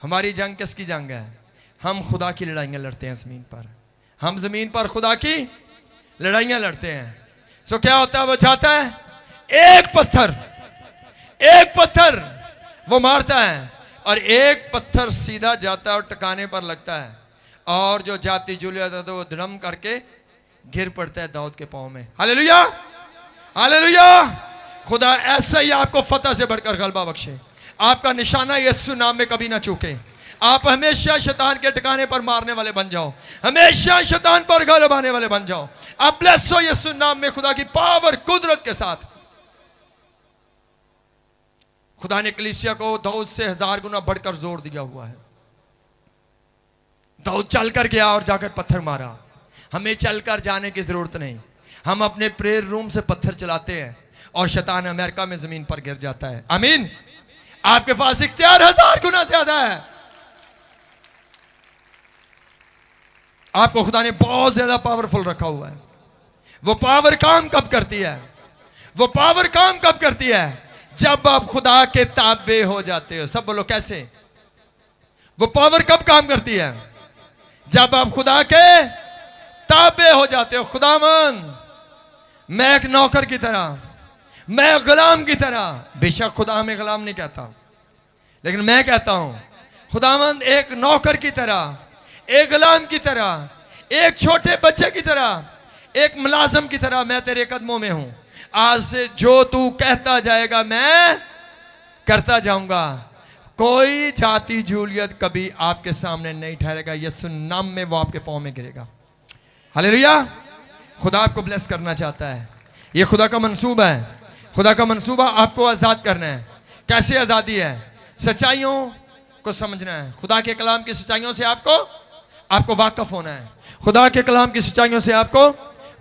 S1: हमारी जंग किसकी जंग है? हम खुदा की लड़ाइयां लड़ते हैं जमीन पर, हम जमीन पर खुदा की लड़ाइयां लड़ते हैं। सो क्या होता है? वो जाता है, एक पत्थर वो मारता है, और एक पत्थर सीधा जाता है और टकाने पर लगता है, और जो जाति जूलियत है तो वो धड़म करके गिर पड़ता है दाऊद के पांव में। Hallelujah, hallelujah. खुदा ऐसा ही आपको फतह से बढ़कर गलबा बख्शे। आपका निशाना यीशु नाम में कभी ना चूके। आप हमेशा शैतान के ठिकाने पर मारने वाले बन जाओ, हमेशा शैतान पर गलबा आने वाले बन जाओ। आप ब्लेस हो यीशु नाम में खुदा की पावर कुदरत के साथ। खुदा ने कलीसिया को दाऊद से 1000 गुना बढ़कर जोर दिया हुआ है। दाऊद चलकर गया और जाकर पत्थर मारा। हमें चलकर जाने की जरूरत नहीं, हम अपने प्रेयर रूम से पत्थर चलाते हैं और शैतान अमेरिका में जमीन पर गिर जाता है। आमीन। आपके पास इख्तियार 1000 गुना ज्यादा है। आपको खुदा ने बहुत ज्यादा पावरफुल रखा हुआ है। वो पावर काम कब करती है? वो पावर काम कब करती है? जब आप खुदा के ताबे हो जाते हो। सब बोलो कैसे? वो पावर कब काम करती है? जब आप खुदा के ताबे हो जाते हो। खुदावन, मैं एक नौकर की तरह, मैं गुलाम की तरह, बेशक खुदा में गुलाम नहीं कहता, लेकिन मैं कहता हूं खुदावन एक नौकर की तरह, एक गुलाम की तरह, एक छोटे बच्चे की तरह, एक मुलाजिम की तरह मैं तेरे कदमों में हूं। आज से जो तू कहता जाएगा मैं करता जाऊंगा। कोई जाति जूलियत कभी आपके सामने नहीं ठहरेगा। यीशु नाम में वो आपके पांव में गिरेगा। हालेलुया। खुदा आपको ब्लेस करना चाहता है। ये खुदा का मंसूबा है। खुदा का मंसूबा आपको आजाद करना है। कैसे आजादी है? सच्चाइयों को समझना है। खुदा के कलाम की सच्चाइयों से आपको वाकिफ होना है। खुदा के कलाम की सच्चाइयों से आपको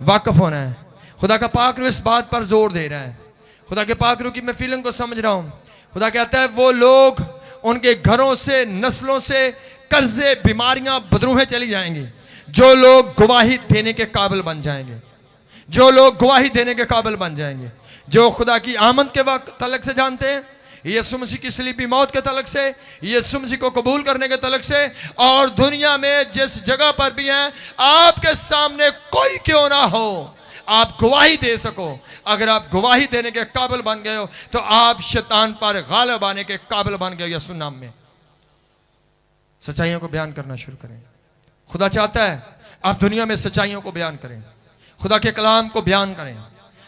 S1: वाकिफ होना है। खुदा का पाक रूह इस बात पर जोर दे रहा है। खुदा के पाक रूह की मैं फीलिंग को समझ रहा हूं। खुदा कहता है वो लोग, उनके घरों से, नस्लों से कर्जे, बीमारियां, बदरूहें चली जाएंगी जो लोग गवाही देने के काबिल बन जाएंगे। जो लोग गवाही देने के काबिल बन जाएंगे, जो खुदा की आमद के वक्त तलक से जानते हैं, यीशु मसीह की सलीबी मौत के तलक से, यीशु मसीह को कबूल करने के तलक से, और दुनिया में जिस जगह पर भी हैं, आपके सामने कोई क्यों ना हो, आप गवाही दे सको। अगर आप गवाही देने के काबिल बन गए हो तो आप शैतान पर गालिब आने के काबिल बन गए हो। यीशु नाम में सच्चाइयों को बयान करना शुरू करें। खुदा चाहता है आप दुनिया में सच्चाइयों को बयान करें, खुदा के कलाम को बयान करें।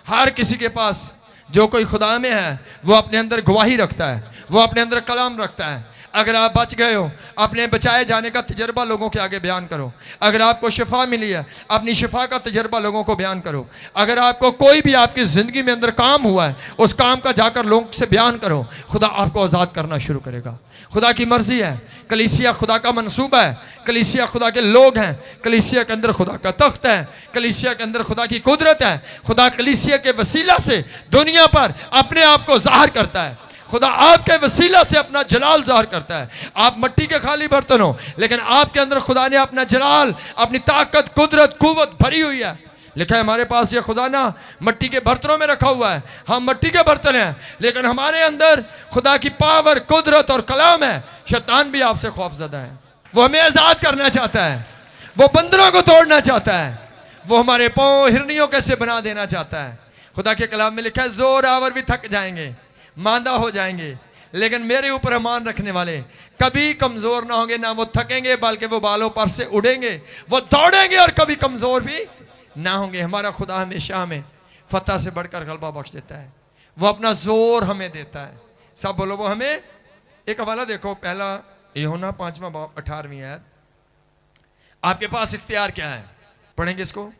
S1: हर किसी के पास, जो कोई खुदा में है, वो अपने अंदर गवाही रखता है, वो अपने अंदर कलाम रखता है। अगर आप बच गए हो, अपने बचाए जाने का तजर्बा लोगों के आगे बयान करो। अगर आपको शिफा मिली है, अपनी शिफा का तजर्बा लोगों को बयान करो। अगर आपको कोई भी आपकी ज़िंदगी में अंदर काम हुआ है, उस काम का जाकर लोगों से बयान करो। खुदा आपको आज़ाद करना शुरू करेगा। खुदा की मर्जी है। कलीसिया खुदा का मंसूबा है। कलीसिया खुदा के लोग हैं। कलीसिया के अंदर खुदा का तख्त है। कलीसिया के अंदर खुदा की कुदरत है। खुदा कलीसिया के वसीला से दुनिया पर अपने आप को ज़ाहिर करता है। खुदा आपके वसीला से अपना जलाल ज़ाहिर करता है। आप मिट्टी के खाली बर्तन हो, लेकिन आपके अंदर खुदा ने अपना जलाल, अपनी ताकत, कुदरत, कुव्वत भरी हुई है। लिखा है हमारे पास ये खुदा ना मिट्टी के बर्तनों में रखा हुआ है। हम मिट्टी के बर्तन हैं, लेकिन हमारे अंदर खुदा की पावर, कुदरत और कलाम है। शैतान भी आपसे खौफजदा है। वो हमें आज़ाद करना चाहता है। वो बंधनों को तोड़ना चाहता है। वो हमारे पाँव हिरनियों कैसे बना देना चाहता है। खुदा के कलाम में लिखा है जोर आवर भी थक जाएंगे, मांदा हो जाएंगे, लेकिन मेरे ऊपर ईमान रखने वाले कभी कमजोर ना होंगे, ना वो थकेंगे बल्कि वो बालों पर से उड़ेंगे, वो दौड़ेंगे और कभी कमजोर भी ना होंगे। हमारा खुदा हमेशा हमें फतह से बढ़कर गलबा बख्श देता है, वो अपना जोर हमें देता है। सब बोलो वो हमें। एक हवाला देखो, पहला यूहन्ना 5वां बाब 18वीं आयत। आपके पास इख्तियार क्या है, पढ़ेंगे इसको।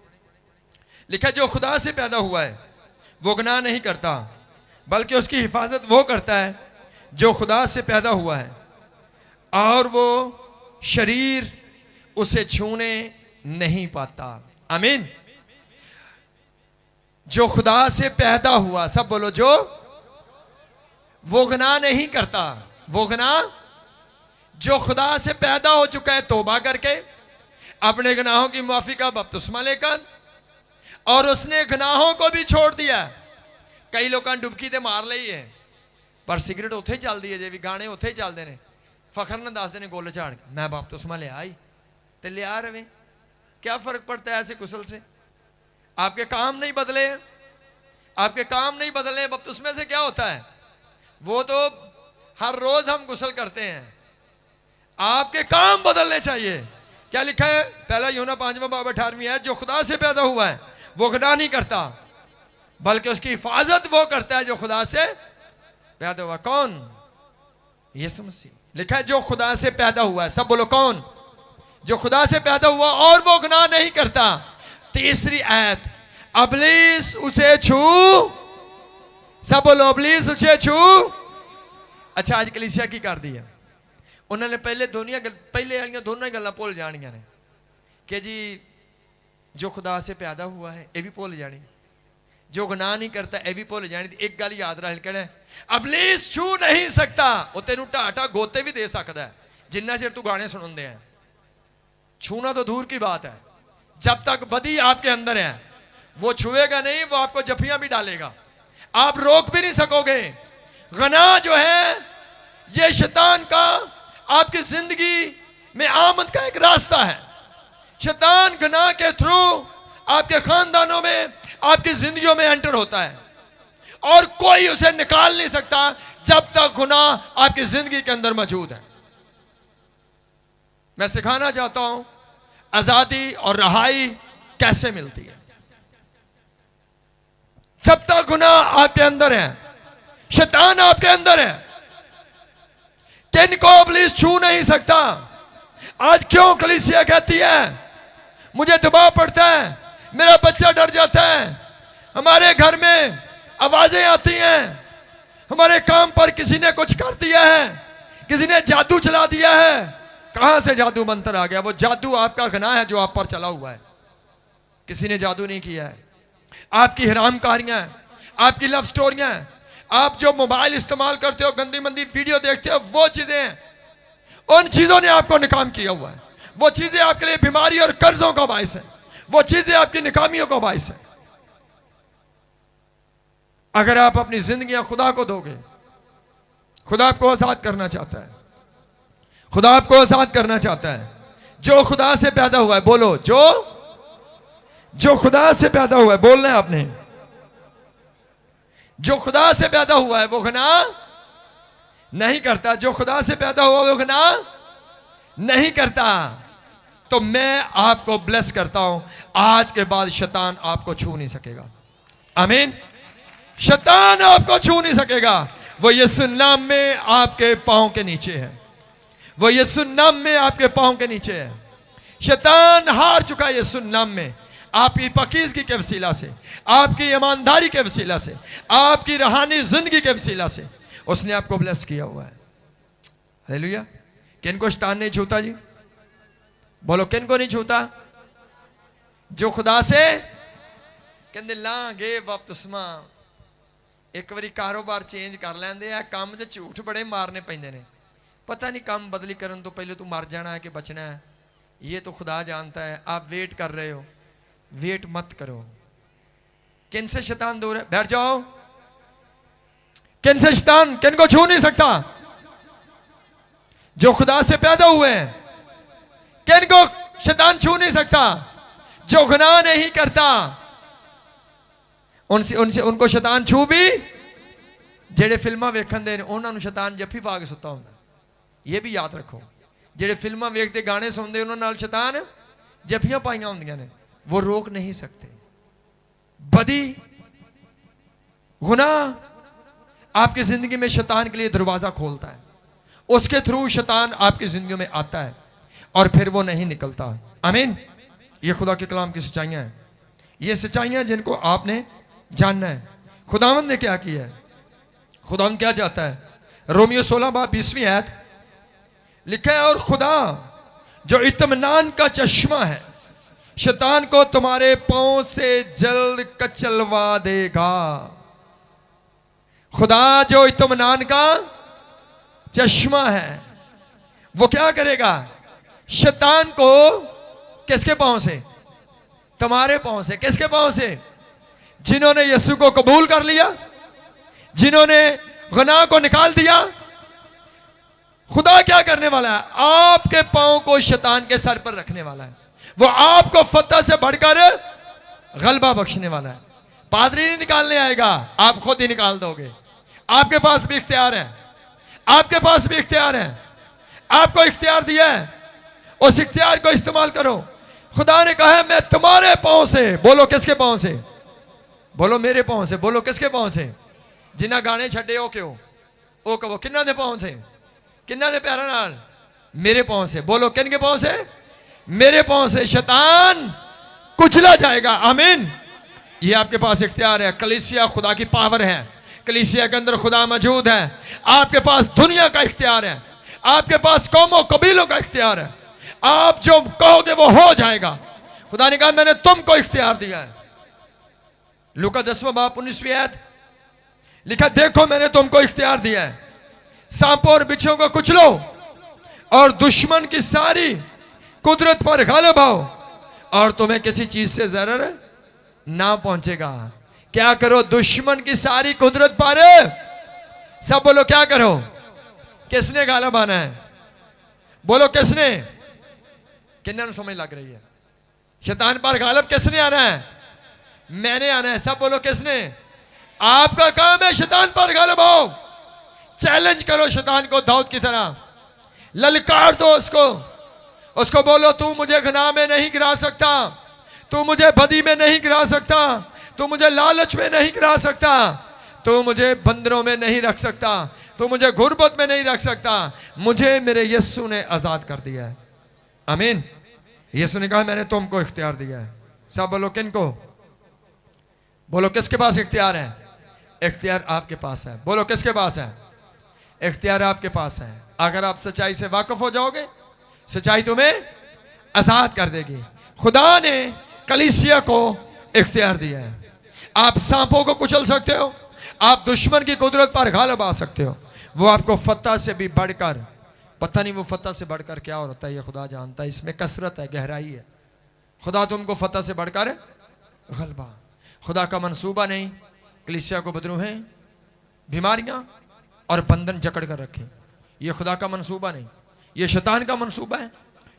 S1: लिखा जो खुदा से पैदा हुआ है वो गुनाह नहीं करता, बल्कि उसकी हिफाजत वो करता है जो खुदा से पैदा हुआ है, और वो शरीर उसे छूने नहीं पाता। आमीन। जो खुदा से पैदा हुआ, सब बोलो, जो वो गुनाह नहीं करता। वो गुनाह जो खुदा से पैदा हो चुका है तौबा करके, अपने गुनाहों की माफी का बपतिस्मा लेकर, और उसने गुनाहों को भी छोड़ दिया। कई लोग डुबकी तो मार ली है, पर सिगरेट उत्थे चलती है जे भी, गाने उत्थे चलते हैं, फखर न दसते हैं गोल झाड़ के मैं बपतिस्मा लिया ही तो लिया रहे। क्या फर्क पड़ता है ऐसे कुशल से? आपके काम नहीं बदले हैं, आपके काम नहीं बदले हैं। बपतिस्मे से क्या होता है? वो तो हर रोज हम गुस्ल करते हैं, आपके काम बदलने चाहिए। क्या लिखा है? पहला यूहन्ना 5वां बाब 18वीं है। जो खुदा से पैदा हुआ है वो गुनाह नहीं करता, बल्कि उसकी हिफाजत वो करता है जो खुदा से पैदा हुआ। कौन? यीशु मसीह। लिखा है जो खुदा से पैदा हुआ है। सब बोलो कौन? जो खुदा से पैदा हुआ और वो गुनाह नहीं करता। तीसरी आयत, अबलीस उसे छू, सब बोलो अबलीस उसे छू। अच्छा, आज कलीसिया की कर दी है उन्होंने, पहले दोनों ही गल्लां भुल जानियां ने कि जी जो खुदा से पैदा हुआ है यह भी भुल जानी, जो गुनाह नहीं करता यह भी भुल जानी। एक गल याद रख कहना, अबलीस छू नहीं सकता। वो तेनू ढाटा गोते भी दे सकता है जिन्ना चिर तू गाने सुनते हैं। छूना तो दूर की बात है, जब तक बदी आपके अंदर है वो छुएगा नहीं, वो आपको जफियां भी डालेगा, आप रोक भी नहीं सकोगे। गुनाह जो है ये शैतान का आपकी जिंदगी में आमद का एक रास्ता है। शैतान गुनाह के थ्रू आपके खानदानों में, आपकी जिंदगियों में एंटर होता है, और कोई उसे निकाल नहीं सकता जब तक गुनाह आपकी जिंदगी के अंदर मौजूद है। मैं सिखाना चाहता हूं आजादी और रहाई कैसे मिलती है। जब तक गुनाह आपके अंदर है, शैतान आपके अंदर है, किन को इब्लीस छू नहीं सकता। आज क्यों कलीसिया कहती है मुझे दबाव पड़ता है, मेरा बच्चा डर जाता है, हमारे घर में आवाजें आती हैं, हमारे काम पर किसी ने कुछ कर दिया है, किसी ने जादू चला दिया है। कहां से जादू मंत्र आ गया? वो जादू आपका गुनाह है जो आप पर चला हुआ है, किसी ने जादू नहीं किया है। आपकी हरामकारियां, आपकी लव स्टोरियां, आप जो मोबाइल इस्तेमाल करते हो, गंदी मंदी वीडियो देखते हो, वो चीजें, उन चीजों ने आपको नाकाम किया हुआ है। वो चीजें आपके लिए बीमारी और कर्जों का बायस है, वो चीजें आपकी नाकामियों का बायस है। अगर आप अपनी जिंदगियां खुदा को दोगे, खुदा आपको आजाद करना चाहता है, खुदा आपको आजाद करना चाहता है। जो खुदा से पैदा हुआ है, बोलो जो खुदा से पैदा हुआ है, बोलना है आपने। जो खुदा से पैदा हुआ है वो गुनाह नहीं करता, जो खुदा से पैदा हुआ वो गुनाह नहीं करता। तो मैं आपको ब्लेस करता हूं, आज के बाद शैतान आपको छू नहीं सकेगा। आमीन। शैतान आपको छू नहीं सकेगा। वो यीशु नाम में आपके पांव के नीचे है, वो यीशु नाम में आपके पांव के नीचे है। शैतान हार चुका है यीशु नाम में, आपकी पाकीज़गी के वसीला से, आपकी ईमानदारी के वसीला से, आपकी रूहानी जिंदगी के वसीला से उसने आपको ब्लेस किया हुआ है। हालेलुया। किन को शैतान नहीं छूता जी? बोलो किन को नहीं छूता? जो खुदा से कहते लांगे बपतिस्मा, एक बारी कारोबार चेंज कर लेंदे आ, काम च झूठ बड़े मारने पैंदे ने। पता नहीं काम बदली करने तो पहले तू मर जाना है कि बचना है, ये तो खुदा जानता है। आप वेट कर रहे हो, वेट मत करो। किन से शैतान दूर है? बैठ जाओ। किन से शैतान, किन को छू नहीं सकता? जो खुदा से पैदा हुए हैं। किन को शैतान छू नहीं सकता? जो गुनाह नहीं करता, उनसे उनको शैतान छू भी ਜਿਹੜੇ ਫਿਲਮਾਂ ਵੇਖਣ ਦੇ ਨੇ ਉਹਨਾਂ ਨੂੰ ਸ਼ੈਤਾਨ ਜੱਫੀ ਪਾ ਕੇ ਸੁੱਤਾ ਹੁੰਦਾ। ਇਹ ਵੀ ਯਾਦ ਰੱਖੋ, ਜਿਹੜੇ ਫਿਲਮਾਂ ਵੇਖਦੇ ਗਾਣੇ ਸੁਣਦੇ ਉਹਨਾਂ ਨਾਲ ਸ਼ੈਤਾਨ ਜੱਫੀਆਂ ਪਾਈਆਂ ਹੁੰਦੀਆਂ ਨੇ। वो रोक नहीं सकते। बदी गुनाह आपकी जिंदगी में शैतान के लिए दरवाजा खोलता है, उसके थ्रू शैतान आपकी जिंदगी में आता है और फिर वो नहीं निकलता। आमीन। ये खुदा के कलाम की सच्चाइयां हैं, ये सच्चाइयां जिनको आपने जानना है। खुदावंद ने क्या किया है, खुदावंद क्या चाहता है। रोमियो 16 बाब 20वीं आयत लिखा है, और खुदा जो इत्मीनान का चश्मा है शैतान को तुम्हारे पांव से जल्द कचलवा देगा। खुदा जो इत्मीनान का चश्मा है वो क्या करेगा, शैतान को किसके पांव से, तुम्हारे पांव से। किसके पांव से, जिन्होंने यीशु को कबूल कर लिया, जिन्होंने गुनाह को निकाल दिया। खुदा क्या करने वाला है, आपके पांव को शैतान के सर पर रखने वाला है। वो आपको फतह से बढ़कर गलबा बख्शने वाला है। पादरी नहीं निकालने आएगा, आप खुद ही निकाल दोगे। आपके पास भी इख्तियार है, आपके पास भी इख्तियार है, आपको इख्तियार दिया है, उस इख्तियार को इस्तेमाल करो। खुदा ने कहा है मैं तुम्हारे पांव से, बोलो किसके पांव से, बोलो मेरे पांव से, बोलो किसके पांव से, जिन्हें गाने छड्डे हो क्यों ओ कहो किन्ना दे पांव से, किन्ना दे प्यारा नाल, मेरे पांव से। बोलो किन के पांव से, मेरे पांव से शैतान कुचला जाएगा। आमीन। ये आपके पास इख्तियार है। कलीसिया खुदा की पावर है, कलीसिया के अंदर खुदा मौजूद है। आपके पास दुनिया का इख्तियार है, आपके पास कौमों कबीलों का इख्तियार है। आप जो कहोगे वो हो जाएगा। खुदा ने कहा मैंने तुमको इख्तियार दिया है। लूका 10वां बाब 19वीं आयत लिखा, देखो मैंने तुमको इख्तियार दिया है, सांपों और बिच्छों को कुचलो और दुश्मन की सारी कुदरत पर गालिब आओ और तुम्हें किसी चीज से जरर ना पहुंचेगा। क्या करो, दुश्मन की सारी कुदरत पर, सब बोलो क्या करो, किसने गालिब आना है, बोलो किसने, किन्ना समझ लग रही है। शैतान पर गालिब किसने आना है, मैंने आना है। सब बोलो किसने, आपका काम है शैतान पर गालिब आओ। चैलेंज करो शैतान को दाऊद की तरह, ललकार दो उसको बोलो तू मुझे गुनाह में नहीं गिरा सकता, तू मुझे बदी में नहीं गिरा सकता, तू मुझे लालच में नहीं गिरा सकता, तू मुझे बंदरों में नहीं रख सकता, तू मुझे गुर्बत में नहीं रख सकता। मुझे मेरे यीशु ने आजाद कर दिया है। आमीन। यीशु ने कहा मैंने तुमको इख्तियार दिया है। सब बोलो किन को, बोलो किसके पास इख्तियार है, इख्तियार आपके पास है। बोलो किसके पास है, इख्तियार आपके पास है। अगर आप सच्चाई से वाकिफ हो जाओगे, सच्चाई तुम्हें आजाद कर देगी। खुदा ने कलीसिया को इख्तियार दिया है। आप सांपों को कुचल सकते हो, आप दुश्मन की कुदरत पर गालिब आ सकते हो। वो आपको फतह से भी बढ़कर, पता नहीं वो फतह से बढ़कर क्या होता है, ये खुदा जानता है। इसमें कसरत है, गहराई है। खुदा तुमको फतह से बढ़कर गलबा, खुदा का मंसूबा नहीं कलीसिया को बदलू है बीमारियां और बंधन जकड़ कर रखे। ये खुदा का मंसूबा नहीं, ये शैतान का मंसूबा है।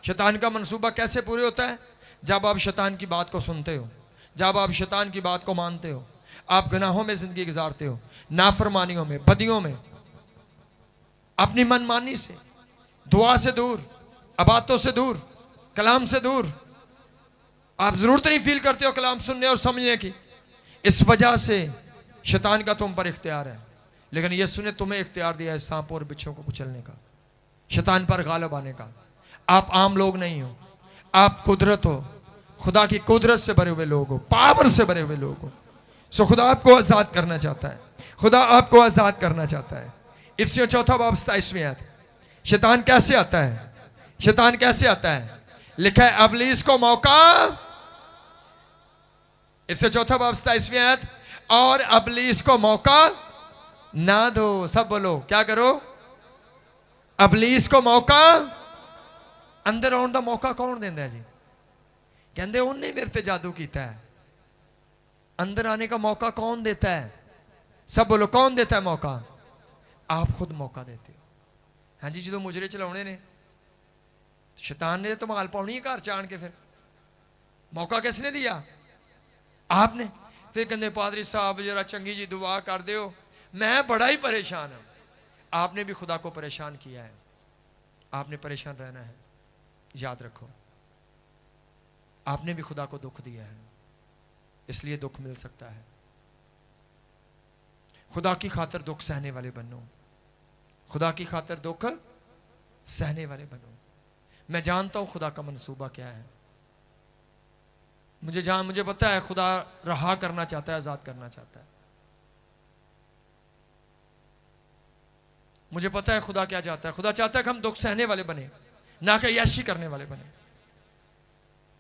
S1: शैतान का मंसूबा कैसे पूरे होता है, जब आप शैतान की बात को सुनते हो, जब आप शैतान की बात को मानते हो, आप गुनाहों में जिंदगी गुजारते हो, नाफरमानियों में, बदियों में, अपनी मनमानी से, दुआ से दूर, अबातों से दूर, कलाम से दूर। आप जरूरत नहीं फील करते हो कलाम सुनने और समझने की। इस वजह से शैतान का तुम पर इख्तियार है, लेकिन यीशु ने तुम्हें इख्तियार दिया है सांपों और बिच्छों को कुचलने का, शैतान पर गालिब आने का। आप आम लोग नहीं हो, आप कुदरत हो, खुदा की कुदरत से भरे हुए लोग हो, पावर से भरे हुए लोग हो। सो खुदा आपको आजाद करना चाहता है, खुदा आपको आजाद करना चाहता है। इफ्सियों 4 बाब 27वीं आयत। शैतान कैसे आता है, शैतान कैसे आता है, लिखा है अबलीस को मौका, इफ्सियों 4 बाब 27वीं आयत, और अबलीस को मौका ना दो। सब बोलो क्या करो, अबलीस को मौका, अंदर आने का मौका कौन देंदा है जी, कहते उन्हें मेरे ते जादू किया है। अंदर आने का मौका कौन देता है, सब बोलो कौन देता है मौका, आप खुद मौका देते हो। हाँ जी, जो मुजरे चलाने ने, शैतान ने तो माल पाउनी है घर च आन के, फिर मौका किसने दिया, आपने। फिर कहते पादरी साहब जरा चंगी जी दुआ कर दो, मैं बड़ा ही परेशान हूं। आपने भी खुदा को परेशान किया है, आपने परेशान रहना है। याद रखो, आपने भी खुदा को दुख दिया है, इसलिए दुख मिल सकता है। खुदा की खातिर दुख सहने वाले बनो, खुदा की खातिर दुख सहने वाले बनो। मैं जानता हूं खुदा का मंसूबा क्या है। मुझे पता है खुदा रहा करना चाहता है, आजाद करना चाहता है। मुझे पता है खुदा क्या चाहता है। खुदा चाहता है कि हम दुख सहने वाले बने, ना कि यशी करने वाले बने।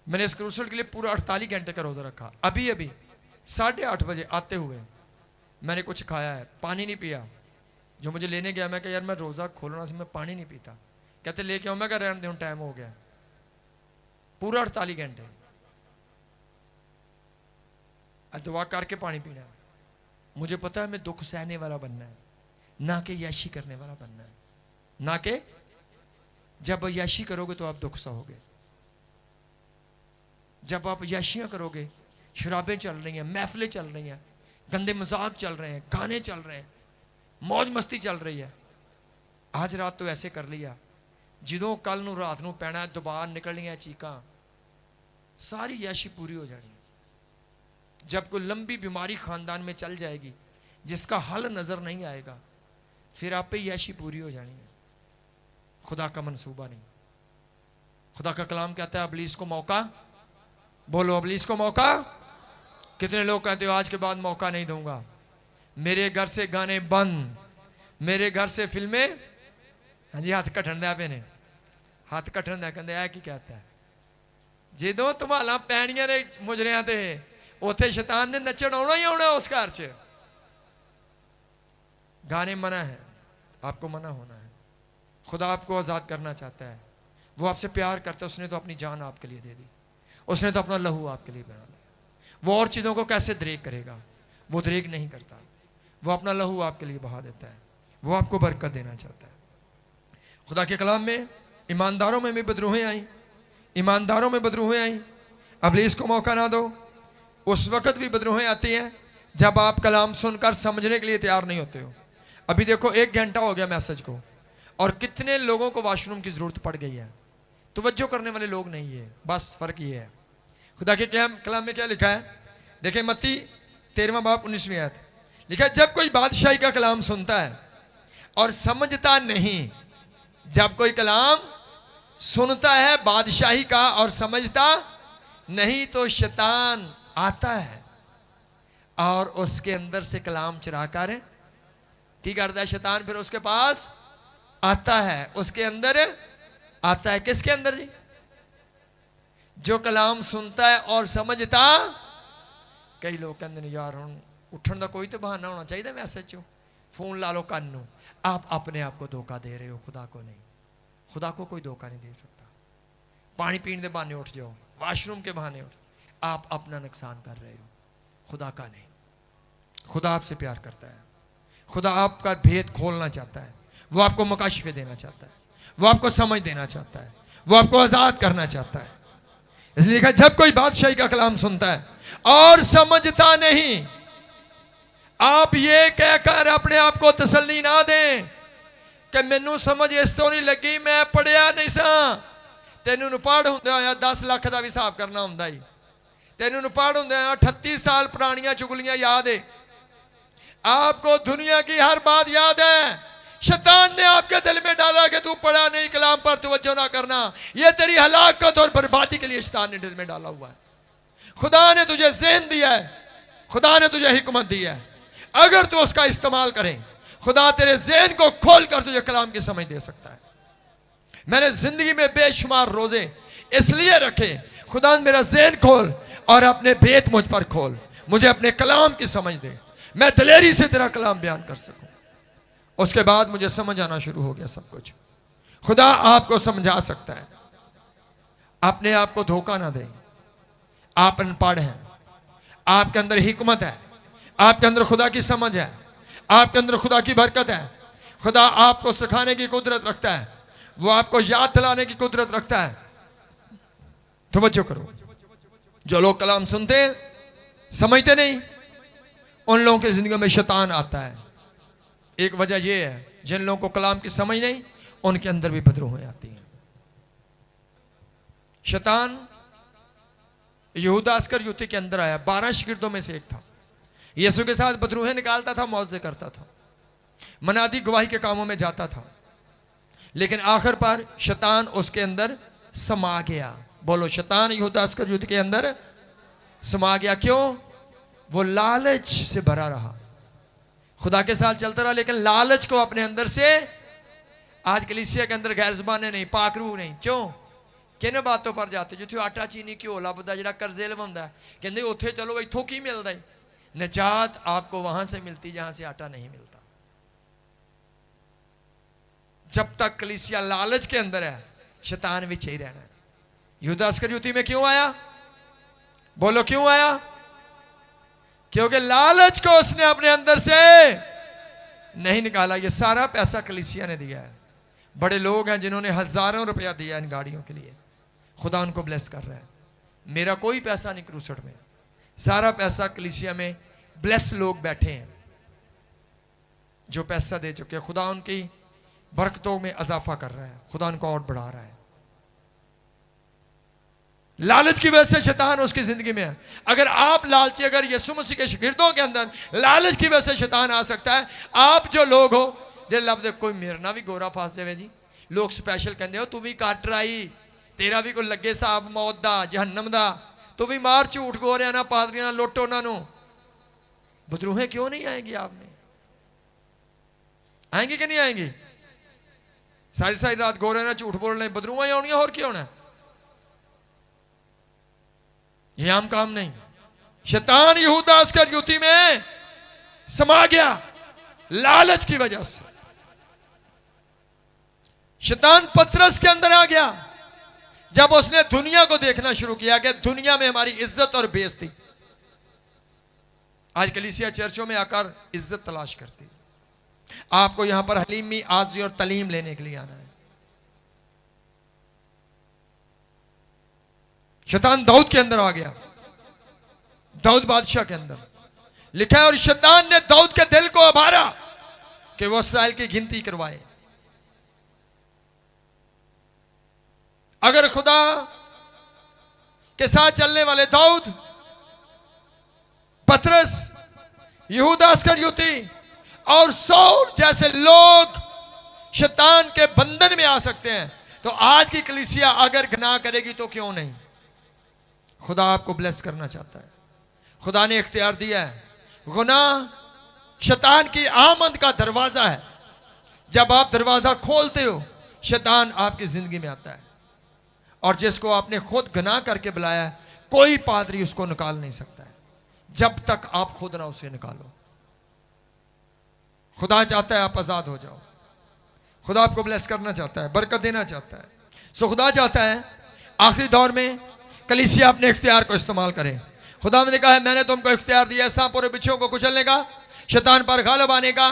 S1: मैंने इस क्रूसल के लिए पूरा 48 घंटे का रोजा रखा। अभी 8:30 बजे आते हुए मैंने कुछ खाया है, पानी नहीं पिया। जो मुझे लेने गया, मैं कहा यार मैं रोजा खोलना से मैं पानी नहीं पीता। कहते लेके आओ, मैं कहा रहने दो, टाइम हो गया। पूरा 48 घंटे दुआ करके पानी पीना है। मुझे पता है मैं दुख सहने वाला बनना है, ना कि याशी करने वाला बनना है। ना कि जब याशी करोगे तो आप दुख सहोगे। जब आप याशियां करोगे, शराबें चल रही हैं, महफिलें चल रही हैं, गंदे मजाक चल रहे हैं, गाने चल रहे हैं, मौज मस्ती चल रही है। आज रात तो ऐसे कर लिया, ਜਦੋਂ ਕੱਲ ਨੂੰ ਰਾਤ ਨੂੰ ਪੈਣਾ ਦੁਬਾਰਾ ਨਿਕਲਣੀਆਂ ਚੀਕਾਂ, सारी याशी पूरी हो जानी। जब कोई लंबी बीमारी खानदान में चल जाएगी जिसका हल नजर नहीं आएगा, फिर आप पे याशी पूरी हो जानी है। खुदा का मंसूबा नहीं। खुदा का कलाम कहता है अबलीस को मौका, बोलो अबलीस को मौका। कितने लोग कहते हो आज के बाद मौका नहीं दूंगा, मेरे घर से गाने बंद, मेरे घर से फिल्में। हाँ जी, हाथ कटन दिया पे ने, हाथ कटन दिया, कहते है की कहता है ਜਦੋਂ ਧਮਾਲਾਂ ਪੈਣੀਆਂ ਨੇ ਮੁਜਰਿਆਂ ਤੇ, ਉੱਥੇ शैतान ने नचन आना ही आना उस घर च। गाने मना है, आपको मना होना है। खुदा आपको आज़ाद करना चाहता है। वो आपसे प्यार करता है। उसने तो अपनी जान आपके लिए दे दी, उसने तो अपना लहू आपके लिए बना दिया। वो और चीज़ों को कैसे दरेक करेगा? वो दरेक नहीं करता, वो अपना लहू आपके लिए बहा देता है। वो आपको बरकत देना चाहता है। खुदा के कलाम में ईमानदारों में भी बदरूहें आई, ईमानदारों में बदरूहें आई। अबलीस को मौका ना दो। उस वक्त भी बदरूहें आती हैं जब आप कलाम सुनकर समझने के लिए तैयार नहीं होते हो। अभी देखो 1 घंटा हो गया मैसेज को, और कितने लोगों को वॉशरूम की जरूरत पड़ गई है। तवज्जो करने वाले लोग नहीं है, बस फर्क ये है। खुदा के कलाम में क्या लिखा है? देखें मत्ती 13वां बाब 19वीं आयत लिखा है, जब कोई बादशाही का कलाम सुनता है और समझता नहीं। जब कोई कलाम सुनता है बादशाही का और समझता नहीं, तो शैतान आता है और उसके अंदर से कलाम चुरा कर की करता है। शैतान फिर उसके पास आता है, उसके अंदर आता है। किसके अंदर जी? जो कलाम सुनता है और समझता। कई लोग कहते हैं यार हम उठन का कोई तो बहाना होना चाहिए मैसेज चो, फोन ला लो कान नू। आप अपने आप को धोखा दे रहे हो, खुदा को नहीं। खुदा को कोई धोखा नहीं दे सकता। पानी पीने के बहाने उठ जाओ, वाशरूम के बहाने उठ, आप अपना नुकसान कर रहे हो, खुदा का नहीं। खुदा आपसे प्यार करता है। खुदा आपका भेद खोलना चाहता है। वो आपको मुकाशिफे देना चाहता है, वो आपको समझ देना चाहता है, वो आपको आजाद करना चाहता है। इसलिए लिखा जब कोई बादशाही का कलाम सुनता है और समझता नहीं। आप ये कहकर अपने आप को तसल्ली ना दें कि मैनू समझ इस तो नहीं लगी, मैं पढ़िया नहीं सा। तेनू पढ़ होंदे होया 10 लाख का भी हिसाब करना होंदा ही। तेनू पढ़ होंदे 38 साल पुरानियां चुगलियां याद है। आपको दुनिया की हर बात याद है। शैतान ने आपके दिल में डाला कि तू पढ़ा नहीं, कलाम पर तवज्जो ना करना। यह तेरी हलाकत और बर्बादी के लिए शैतान ने दिल में डाला हुआ है। खुदा ने तुझे ज़हन दिया है, खुदा ने तुझे हिकमत दी है। अगर तू उसका इस्तेमाल करे, खुदा तेरे ज़हन को खोल कर तुझे कलाम की समझ दे सकता है। मैंने जिंदगी में बेशुमार रोजे इसलिए रखे, खुदा मेरा ज़हन खोल और अपने भेद मुझ पर खोल, मुझे अपने कलाम की समझ दे, मैं दिलेरी से तेरा कलाम बयान कर सकूं। उसके बाद मुझे समझ आना शुरू हो गया सब कुछ। खुदा आपको समझा सकता है। अपने आप को धोखा ना दें। आप अनपढ़ हैं, आपके अंदर हिकमत है, आपके अंदर खुदा की समझ है, आपके अंदर खुदा की बरकत है। खुदा आपको सिखाने की कुदरत रखता है, वो आपको याद दिलाने की कुदरत रखता है। तवज्जो करो। जो लोग कलाम सुनते हैं समझते नहीं, उन लोगों की जिंदगी में शैतान आता है। एक वजह यह है, जिन लोगों को कलाम की समझ नहीं, उनके अंदर भी बदरूहें आती हैं। शैतान यहूदा अस्करियोती के अंदर आया, 12 शागिर्दों में से एक था। यीशु के साथ बदरूहें निकालता था, मौजे करता था, मनादी गवाही के कामों में जाता था, लेकिन आखिर पर शैतान उसके अंदर समा गया। बोलो, शैतान यहूदा अस्करियोती के अंदर समा गया। क्यों? वो लालच से भरा रहा, खुदा के साथ चलता रहा, लेकिन लालच को अपने अंदर से। आज कलीसिया के अंदर गैर ज़बाने नहीं, पाकरू नहीं। क्यों? किन बातों पर जाते जिथे आटा चीनी घ्यो लभदा, जिहड़ा कर्जे लवांदा, कहंदे उत्थे चलो, इत्थों की मिलदा है? निजात आपको वहां से मिलती जहां से आटा नहीं मिलता। जब तक कलीसिया लालच के अंदर है, शैतान विच ही रहना है। यहूदा अस्करियोती में क्यों आया? बोलो, क्यों आया? क्योंकि लालच को उसने अपने अंदर से नहीं निकाला। ये सारा पैसा कलीसिया ने दिया है। बड़े लोग हैं जिन्होंने हजारों रुपया दिया इन गाड़ियों के लिए, खुदा उनको ब्लेस कर रहा है। मेरा कोई पैसा नहीं क्रूसट में, सारा पैसा कलीसिया में ब्लेस लोग बैठे हैं जो पैसा दे चुके हैं। खुदा उनकी बरकतों में इजाफा कर रहा है, खुदा उनको और बढ़ा रहा है। लालच की वजह से शैतान उसकी जिंदगी में है। अगर आप लालची, अगर यीशु मसीह के शागिर्दों के अंदर लालच की वजह से शैतान आ सकता है। आप जो लोग हो, दिल लब दे कोई मेरे ना भी गोरा फास जावे जी, लोग स्पैशल कहते हो तू भी कट आई, तेरा भी कोई लगे साहब मौत दा, जहन्नम दा, तू भी मार झूठ गोरिया ना, पादरियां लुट उन्होंने। बदरूहें क्यों नहीं आएंगी आप में? आएंगी कि नहीं आएंगी? सारी सारी रात गोरे ना झूठ बोल रहे, बदरूहें ही आउणियां, और क्या होना? ये आम काम नहीं। शैतान यहूदा अस्करियोती में समा गया लालच की वजह से। शैतान पतरस के अंदर आ गया जब उसने दुनिया को देखना शुरू किया कि दुनिया में हमारी इज्जत और बेइज्जती। आज कलीसिया चर्चों में आकर इज्जत तलाश करती। आपको यहां पर हलीमी, आजी और तलीम लेने के लिए आना है। शैतान दाऊद के अंदर आ गया, दाऊद बादशाह के अंदर लिखा है, और शैतान ने दाऊद के दिल को अभारा कि वो इस्राएल की गिनती करवाए। अगर खुदा के साथ चलने वाले दाऊद, पतरस, यहूदा अस्करियोती और सौल जैसे लोग शैतान के बंधन में आ सकते हैं, तो आज की कलीसिया अगर गुनाह करेगी तो क्यों नहीं? खुदा आपको ब्लेस करना चाहता है। खुदा ने इख्तियार दिया है। गुनाह शैतान की आमद का दरवाजा है। जब आप दरवाजा खोलते हो, शैतान आपकी जिंदगी में आता है, और जिसको आपने खुद गुनाह करके बुलाया है, कोई पादरी उसको निकाल नहीं सकता है जब तक आप खुद ना उसे निकालो। खुदा चाहता है आप आजाद हो जाओ। खुदा आपको ब्लेस करना चाहता है, बरकत देना चाहता है। सो खुदा चाहता है आखिरी दौर में कलीसिया अपने इख्तियार को इस्तेमाल करे। खुदा ने कहा है, मैंने तुमको इख्तियार दिया है सांपों और बिच्छुओं को कुचलने का, शैतान पर गालिब आने का।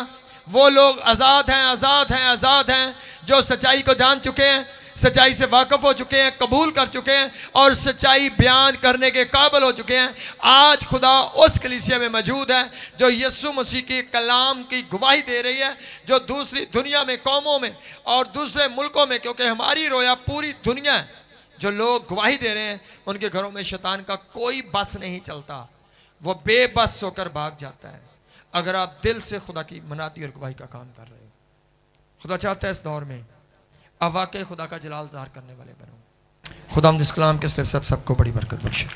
S1: वो लोग आजाद हैं, आजाद हैं, आजाद हैं जो सच्चाई को जान चुके हैं, सच्चाई से वाकिफ हो चुके हैं, कबूल कर चुके हैं और सच्चाई बयान करने के काबिल हो चुके हैं। आज खुदा उस कलीसिया में मौजूद है जो यीशु मसीह की कलाम की गवाही दे रही है, जो दूसरी दुनिया में, कौमों में और दूसरे मुल्कों में, क्योंकि हमारी रोया पूरी दुनिया है, जो लोग गवाही दे रहे हैं, उनके घरों में शैतान का कोई बस नहीं चलता। वो बेबस होकर भाग जाता है अगर आप दिल से खुदा की मनाती और गवाही का काम कर रहे हो। खुदा चाहता है इस दौर में आप वाकई खुदा का जलाल ज़ाहिर करने वाले बनो। खुदा हम इस कलाम के सिर्फ सबको बड़ी बरकत बख्शे।